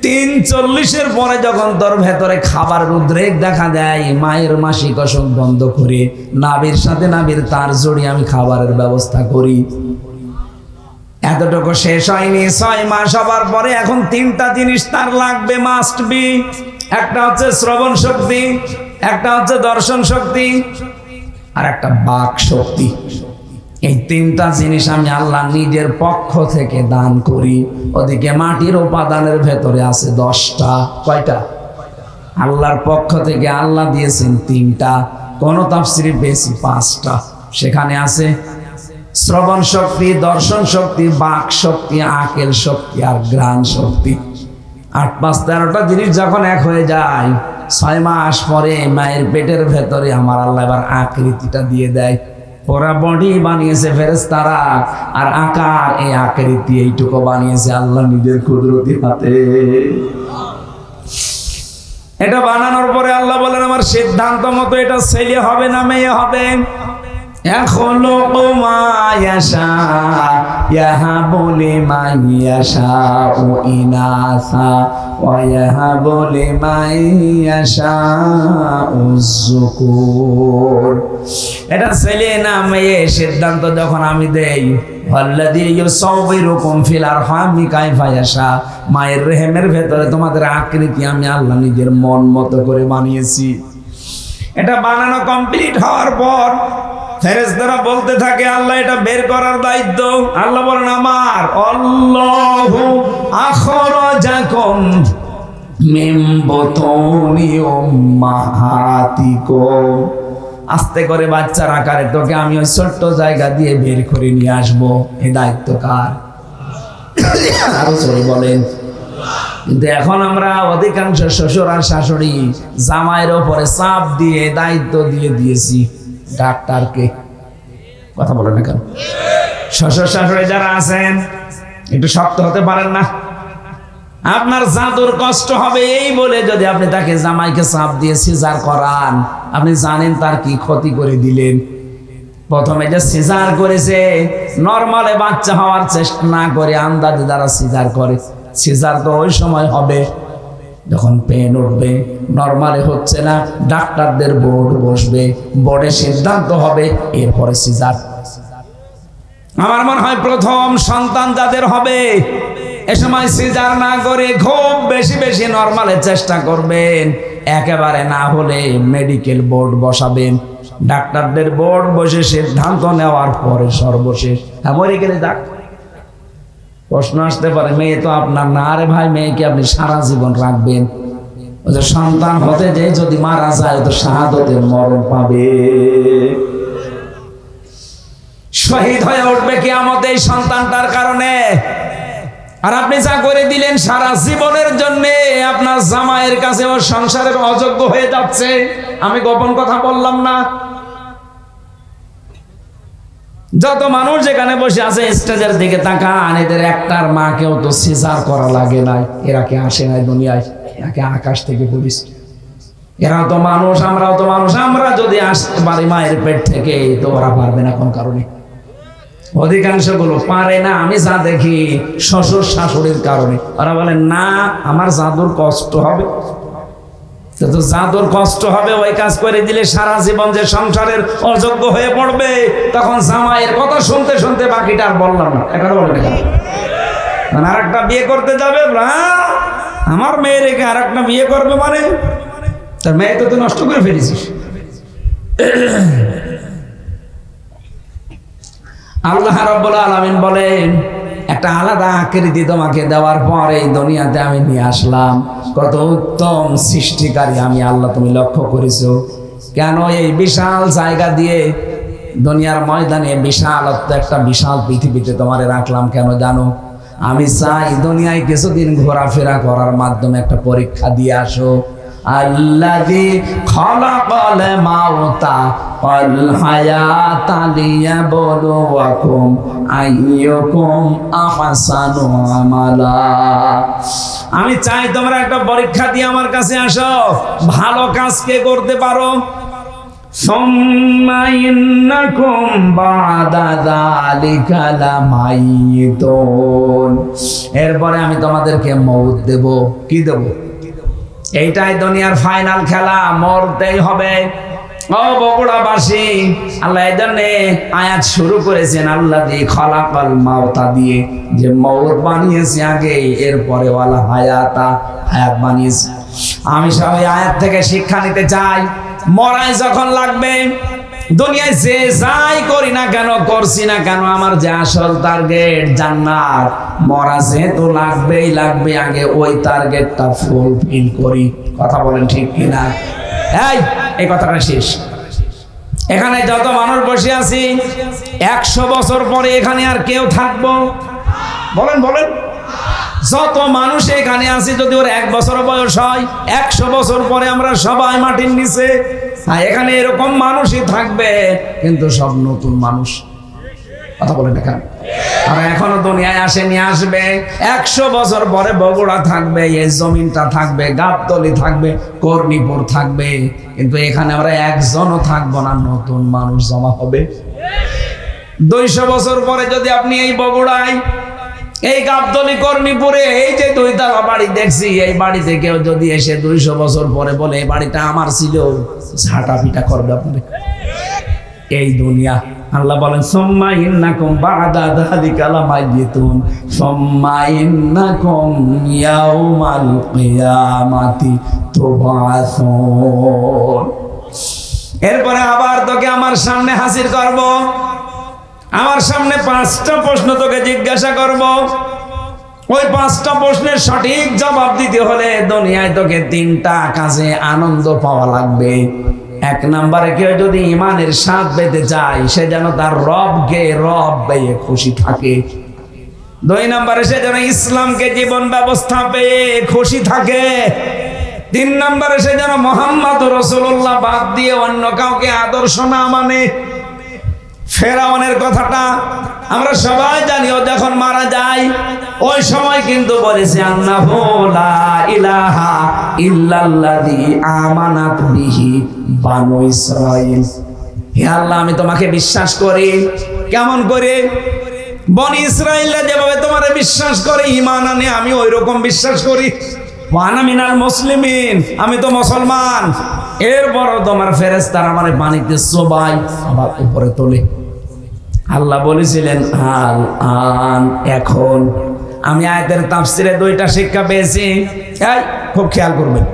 ৩৪০-এর পরে যখন তোর ভেতরে খাবারের উদ্রেক দেখা দেয়, মায়ের মাসিক অসুখ বন্ধ করে নাভির সাথে নাভির তার জড়িয়ে আমি খাবারের ব্যবস্থা করি। এতটুকু শেষ হয়নি, ৬ মাস হবার পরে এখন ৩টা জিনিস তার লাগবে, মাস্ট বি। একটা হচ্ছে শ্রবণ শক্তি, একটা হচ্ছে দর্শন শক্তি, আর একটা বাক শক্তি। এই 3টা জিনিস আমি আল্লাহ নিজের পক্ষ থেকে দান করি। ওদিকে মাটির উপাদানের ভেতরে আছে 10টা। কয়টা? আল্লাহর পক্ষ থেকে আল্লাহ দিয়েছেন 3টা, কোন তাফসিরে পেয়েছি 5টা। সেখানে আছে শ্রবণ শক্তি, দর্শন শক্তি, বাক শক্তি, আকেল শক্তি আর ঘ্রাণ শক্তি। 8, 5, 13টা জিনিস যখন এক হয়ে যায়, 6 মাস পরে মায়ের পেটের ভেতরে আমার আল্লাহ এবার আকৃতিটা দিয়ে দেয়। ওরা বডি বানিয়েছে ফেরেশতারা, আর আকার এই আকৃতি এইটুকু বানিয়েছে আল্লাহ নিজের কুদরতি হাতে। এটা বানানোর পরে আল্লাহ বলেন, আমার সিদ্ধান্ত মতো এটা ছেলে হবে না মেয়ে হবে। يخلق ما يشاء يهب لمن يشاء إناثا ويهب لمن يشاء الذكور এটা ছেলে না মেয়ে সিদ্ধান্ত যখন আমি দেই আল্লাযী ইউসাউবিরুকুম ফিল আরহামি কাইফা ইয়াশা মায়ের রেহেমের ভেতরে তোমাদের আকৃতি আমি আল্লাহ নিজের মন মতো করে বানিয়েছি। এটা বানানো কমপ্লিট হওয়ার পর ফেরেশতারা বলতে থাকে আল্লাহ এটা বের করার দায়িত্ব। আল্লাহ বলেন আমার আল্লাহু আখরাজাকুম মিন বুতুনি উম্মাহাতিকুম আস্তে করে বাচ্চার আকারে তোকে আমি ওই ছোট্ট জায়গা দিয়ে বের করে নিয়ে আসবো। এই দায়িত্ব কার? আরো জোরে বলেন। কিন্তু এখন আমরা অধিকাংশ শ্বশুর আর শাশুড়ি জামাইয়ের ওপরে চাপ দিয়ে দায়িত্ব দিয়ে দিয়েছি ডাক্তারকে। কথা বলেন না কেন? শ্বশুর শাশুড়ি যারা আছেন একটু শক্ত হতে পারেন না? আপনার জাদুর কষ্ট হবে এই বলে যদি আপনি তাকে জামাইকে চাপ দিয়ে সিজার করান, আপনি জানেন তার কি ক্ষতি করে দিলেন। প্রথমে যে সিজার করেছে, নরমালে বাচ্চা হওয়ার চেষ্টা না করে আন্দাজে যারা সিজার করে, সিজার তো ওই সময় হবে যখন পেন উঠবে, নরমালে হচ্ছে না, ডাক্তারদের বোর্ড বসবে, বোর্ডে সিদ্ধান্ত হবে, এরপরে সিজার। আমার মনে হয় প্রথম সন্তান যাদের হবে এ সময় সিজার না করে খুব বেশি বেশি নরমালে চেষ্টা করবেন, একেবারে না হলে মেডিকেল বোর্ড বসাবেন, ডাক্তারদের বোর্ড বসে সিদ্ধান্ত নেওয়ার পরে সর্বশেষ। হ্যাঁ, মরে গেলে যাক। প্রশ্ন আসতে পারে, মেয়ে তো আপনার না। আরে ভাই, মেয়েকে আপনি সারা জীবন রাখবেন। ওই যে সন্তান হতে যে যদি মারা যায় তো শাহাদতের মরণ পাবে, শহীদ হয়ে উঠবে কিয়ামতে এই সন্তানটার কারণে। আর আপনি যা করে দিলেন সারা জীবনের জন্য আপনার জামাইয়ের কাছে ও সংসারের অযোগ্য হয়ে যাচ্ছে। আমি গোপন কথা বললাম না। যত মানুষ যেখানে বসে আছে স্টেজের দিকে তাকান, এদের একটার মাকেও তো সিজার করা লাগে নাই। এরা কি আসে নাই দুনিয়ায়? এরাকে আকাশ থেকে পড়িস। এরাও তো মানুষ, আমরাও তো মানুষ। আমরা যদি আসতে পারি মায়ের পেট থেকে, তো ওরা পারবে না কোন কারণে। অধিকাংশ গুলো পারে না। আমি যা দেখি শ্বশুর শাশুড়ির কারণে। ওরা বলে না, আমার জাদুর কষ্ট হবে। তো জাদুর কষ্ট হবে, ওই কাজ করে দিলে সারা জীবন যে সংসারের অযোগ্য হয়ে পড়বে। তখন জামাইয়ের কথা শুনতে শুনতে বাকিটা আর বললাম না। একটা বলে না, আর একটা বিয়ে করতে যাবে, আমার মেয়ে রেখে আর একটা বিয়ে করবে মানে তার মেয়ে তো তুই নষ্ট করে ফেলেছিস। আল্লাহ রাব্বুল আলামিন বলেন, একটা আলাদা আকৃতি তোমাকে দেওয়ার পর এই দুনিয়াতে আমি নিয়ে আসলাম। কত উত্তম সৃষ্টিকারী আমি আল্লাহ, তুমি লক্ষ্য করেছো? কেন এই বিশাল জায়গা দিয়ে দুনিয়ার ময়দানে বিশালত্ব একটা বিশাল পৃথিবীতে তোমারে রাখলাম কেন জানো? আমি চাই দুনিয়ায় কিছুদিন ঘোরাফেরা করার মাধ্যমে একটা পরীক্ষা দিয়ে আসো। আল্লাযী খালাকাল মাউতা ওয়াল হায়াতা লিয়াবলুয়াকুম আইয়ুকুম আহসানু আমালা। আমি চাই তোমরা একটা পরীক্ষা দিয়ে আমার কাছে আসো, ভালো কাজ কে করতে পারো। সুম্মা ইন্নাকুম বা'দা যালিকা লামাইয়িতুন। এরপরে আমি তোমাদেরকে মওত দেব। কি দেব? এইটাই দুনিয়ার ফাইনাল খেলা, মরতেই হবে। ও বগুড়াবাসী, আল্লাহ এই জন্য আয়াত শুরু করেছেন আল্লাযী খালাকাল মাউতা দিয়ে, যে মওত বানিয়েছে আগে, এরপরে ওয়ালা হায়াতা, হায়াত বানিয়েছে। আমি সবাই আয়াত থেকে শিক্ষা নিতে চাই। মরাই যখন লাগবে, দুনিয়ায় যে যাই করি না কেন, করছি না কেন, আমার যে আসল টার্গেট জান্নাত, মরা যেহেতু লাগবেই লাগবে, আগে ওই টার্গেটটা ফুলফিল করি। কথা বলেন ঠিক কিনা? এই কথাটা শেষ। এখানে যত মানুষ বসে আছি, 100 বছর পরে এখানে আর কেউ থাকবো? বলেন বলেন। যত মানুষ এখানে আছি, যদি ওর 1 বছর বয়স হয়, 100 বছর পরে আমরা সবাই মাটির নিচে। এখানে এরকম মানুষই থাকবে, কিন্তু সব নতুন মানুষ। কথা বলে দেখান। আর এখনো দুনিয়ায় আসেনি, আসবে। 100 বছর পরে বগুড়া থাকবে, এই জমিনটা থাকবে, গাবতলী থাকবে, কর্ণীপুর থাকবে, কিন্তু এখানে আমরা একজনও থাকবো না, নতুন মানুষ জমা হবে। 200 বছর পরে যদি আপনি এই বগুড়ায়, এই গাবতলী, কর্ণীপুরে এই যে 2 তলা বাড়ি দেখছি, এই বাড়িতে কেউ যদি এসে 200 বছর পরে বলে এই বাড়িটা আমার ছিল, ঝাঁটা পিটা করবে আপনাদের। এই দুনিয়া। আল্লাহ বলেন, সুম্মা ইন্নাকুম বা'দা যালিকা লামাইয়িতুন সুম্মা ইন্নাকুম ইয়াউমাল কিয়ামাতি তুবআসুন। এরপরে আবার তোকে আমার সামনে হাজির করব, আমার সামনে 5টা প্রশ্ন তোকে জিজ্ঞাসা করব। ওই 5টা প্রশ্নের সঠিক জবাব দিতে হলে দুনিয়ায় তোকে 3টা কাজে আনন্দ পাওয়া লাগবে। 1 নম্বরে কেউ যদি ইমানের স্বাদ পেতে চায়, সে যেন তার রবকে রব পেয়ে খুশি থাকে। দুই নম্বরে সে যেন ইসলামকে জীবন ব্যবস্থা পেয়ে খুশি থাকে। তিন নম্বরে সে যেন মোহাম্মদ রাসূলুল্লাহ বাদ দিয়ে অন্য কাউকে আদর্শ না মানে। ফেরাউনের কথাটা আমরা সবাই জানি, ও যখন মারা যায় ওই সময় কিন্তু বলেছে আন্নাহু লা ইলাহা ইল্লাল্লাযী আমানাত বিহি বানু ইসরাঈল। হে আল্লাহ, আমি তোমাকে বিশ্বাস করি। কেমন করে? বনি ইসরাঈলরা যেভাবে তোমারে বিশ্বাস করে ঈমান আনে, আমি ওই রকম বিশ্বাস করি। ওয়ানা মিনাল মুসলিমিন, আমি তো মুসলমান। এরপরও তোমার ফেরেশতারা আমারে পানিতে চোবাই আবার উপরে তোলে। আল্লাহ বলেছিলেন আল আন, এখন। আমি আয়াতের তাফসিরে দুইটা শিক্ষা পেয়েছি, এই খুব খেয়াল করবেন।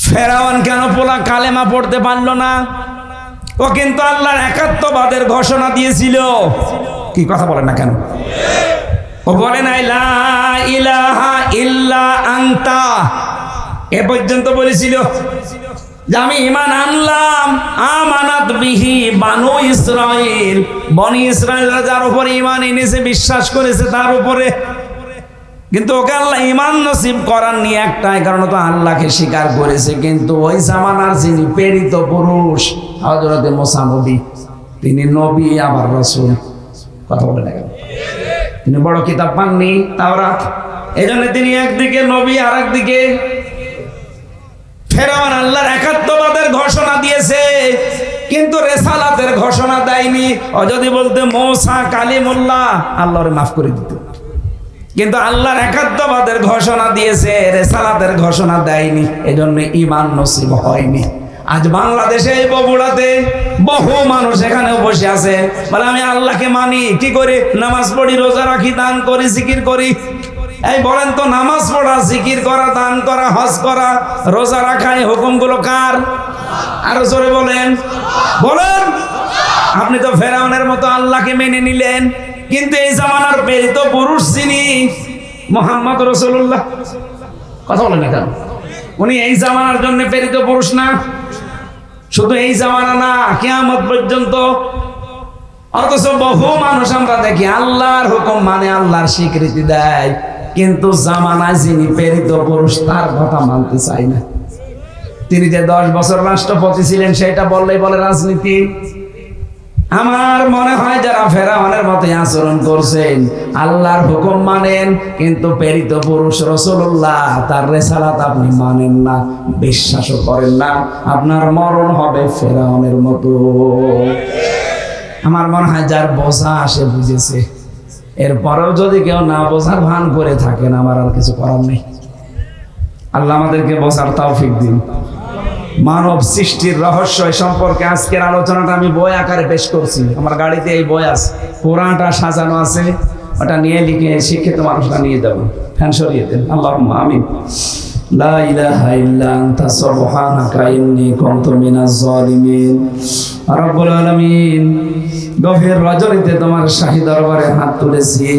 ফেরাউন কেন পোলা কালেমা পড়তে পারলো না? ও কিন্তু আল্লাহর একাত্মবাদের ঘোষণা দিয়েছিল। কি কথা বলেন না কেন? ও বলে নাই লা ইলাহা ইল্লা আনতা, এ পর্যন্ত বলেছিল যে আমি ঈমান আনলাম। আমানাত বিহি বানু ইসরাঈল, বনি ইসরাঈলরা যার উপরে ঈমান এনেছে, বিশ্বাস করেছে তার উপরে। কিন্তু ওকে আল্লাহ ঈমান নসিব করাননি একটাই কারণ, তো আল্লাহকে স্বীকার করেছে। কিন্তু ওই জামানার যিনি প্রেরিত পুরুষ হযরত মুসা নবী, তিনি নবী আবার রাসূল। কথা বলে না কেন? তিনি বড় কিতাব পাননি, তাওরাত। এজন্য তিনি একদিকে নবী আর একদিকে। ফেরাউন আল্লাহর একাত্মবাদের ঘোষণা দিয়েছে কিন্তু রেসালাতের ঘোষণা দেয়নি। ও যদি বলতে মুসা কালিমুল্লাহ, আল্লাহরে মাফ করে দিত। কিন্তু আল্লাহর একাত্মবাদের ঘোষণা দিয়েছে, রেসালাতের ঘোষণা দেয়নি। এজন্য ঈমান নসিব হয়নি। আজ বাংলাদেশে এই বগুড়াতে বহু মানুষ এখানেও বসে আছে, বলে আমি আল্লাহকে মানি। কি করে? নামাজ পড়ি, রোজা রাখি, দান করি, জিকির করি। এই বলেন তো, নামাজ পড়া, জিকির করা, দান করা, হজ করা, রোজা রাখা, এই হুকুমগুলো কার? আরো জোরে বলেন, বলেন। আপনি তো ফেরাউনের মতো আল্লাহকে মেনে নিলেন, কিন্তু এই জামানার প্রেরিত পুরুষ যিনি মুহাম্মদ রাসূলুল্লাহ, কথা বলেন না কেন? উনি এই জামানার জন্য প্রেরিত পুরুষ না? শুধু এই জামানা না, কিয়ামত পর্যন্ত। অথচ বহু মানুষ আমরা দেখি আল্লাহর হুকুম মানে, আল্লাহর স্বীকৃতি দেয়, কিন্তু জামানায় যিনি প্রেরিত পুরুষ তার কথা মানতে চায় না। তিনি যে 10 বছর রাষ্ট্রপতি ছিলেন সেটা বললেই বলে রাজনীতি। আমার মনে হয় যারা ফেরাউনের মতো আচরণ করছেন, আল্লাহর হুকুম মানেন কিন্তু প্রেরিত পুরুষ রাসূলুল্লাহ তার রিসালাত আপনি মানেন না, বিশ্বাসও করেন না, আপনার মরণ হবে ফেরাউনের মতো। আমার মনে হয় যার বোঝা আসে বুঝেছে। এরপরেও যদি কেউ না বোঝার ভান করে থাকেন, আমার আর কিছু করার নেই। আল্লাহ আমাদেরকে বোঝার তৌফিক দিন। মানব সৃষ্টির রহস্য সম্পর্কে আজকের আলোচনাটা আমি বই আকারে পেশ করছি। আমার গাড়িতে এই বই আছে, পুরাটা সাজানো আছে, ওটা নিয়ে লিখে শিক্ষিত মানুষরা নিয়ে যাবো। ফ্যান সরিয়ে দেন, আল্লাহুম্মা আমিন। লা ইলাহা ইল্লা আনতা সুবহানাকা ইন্নী কুনতু মিনাজ জালিমিন। রব্বুল আলামিন, গভীর রজনীতে তোমার শাহী দরবারে হাত তুলেছি,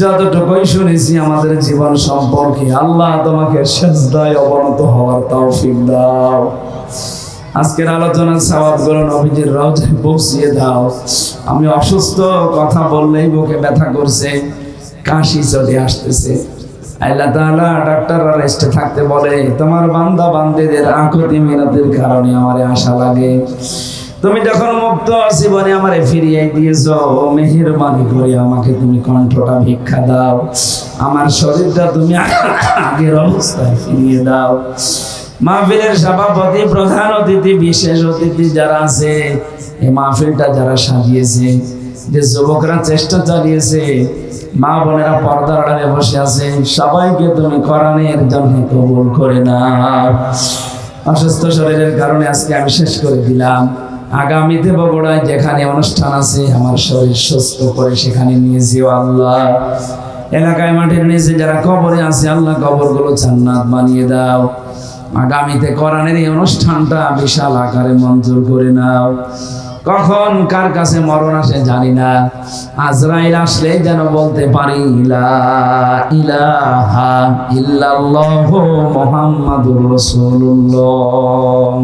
যতটুকুই শুনেছি আমাদের জীবন সম্পর্কে, আল্লাহ তোমাকে সিজদায় অবনত হওয়ার তৌফিক দাও। আজকের আলোচনার সওয়াবগুলো নবীজির রওজায় পৌঁছিয়ে দাও। আমি অসুস্থ, কথা বললেই বুকে ব্যথা করছে, কাশি চলে আসতেছে। আল্লাহ তাআলা ডাক্তাররা রেস্টে থাকতে বলে, তোমার বান্দা বান্দীদের আকুতি মিনতির কারণে আমারে আশা লাগে। তুমি যখন মুক্ত জীবনে আমারে ফিরিয়ে দিয়েছো, মেহেরবানি করে আমাকে তুমি কণ্ঠটা ভিক্ষা দাও, আমার শরীরটা তুমি আগের অবস্থায় ফিরিয়ে দাও। মাহফিলের সভাপতি, প্রধান অতিথি, বিশেষ অতিথি যারা আছে, এই মাহফিলটা যারা সাজিয়েছে, যে যুবকরা চেষ্টা চালিয়েছে, মা বোনেরা পর্দার আড়ালে বসে আছে, সবাইকে তুমি কোরআনের জন্য কবুল করে নাও। অসুস্থ শরীরের কারণে আজকে আমি শেষ করে দিলাম। আগামীতে বগুড়ায় যেখানে অনুষ্ঠান আছে, আমার শরীর সুস্থ করে সেখানে নিয়ে যেও আল্লাহ। এলাকায় মাটির নিচে যারা কবরে আছে, আল্লাহ কবরগুলো জান্নাত বানিয়ে দাও। আগামীতে কোরআনের এই অনুষ্ঠানটা বিশাল আকারে মঞ্জুর করে নাও। কখন কার কাছে মরণ আসে জানি না, আজরাইল আসলে যেন বলতে পারি লা ইলাহা ইল্লাল্লাহু মুহাম্মাদুর রাসূলুল্লাহ।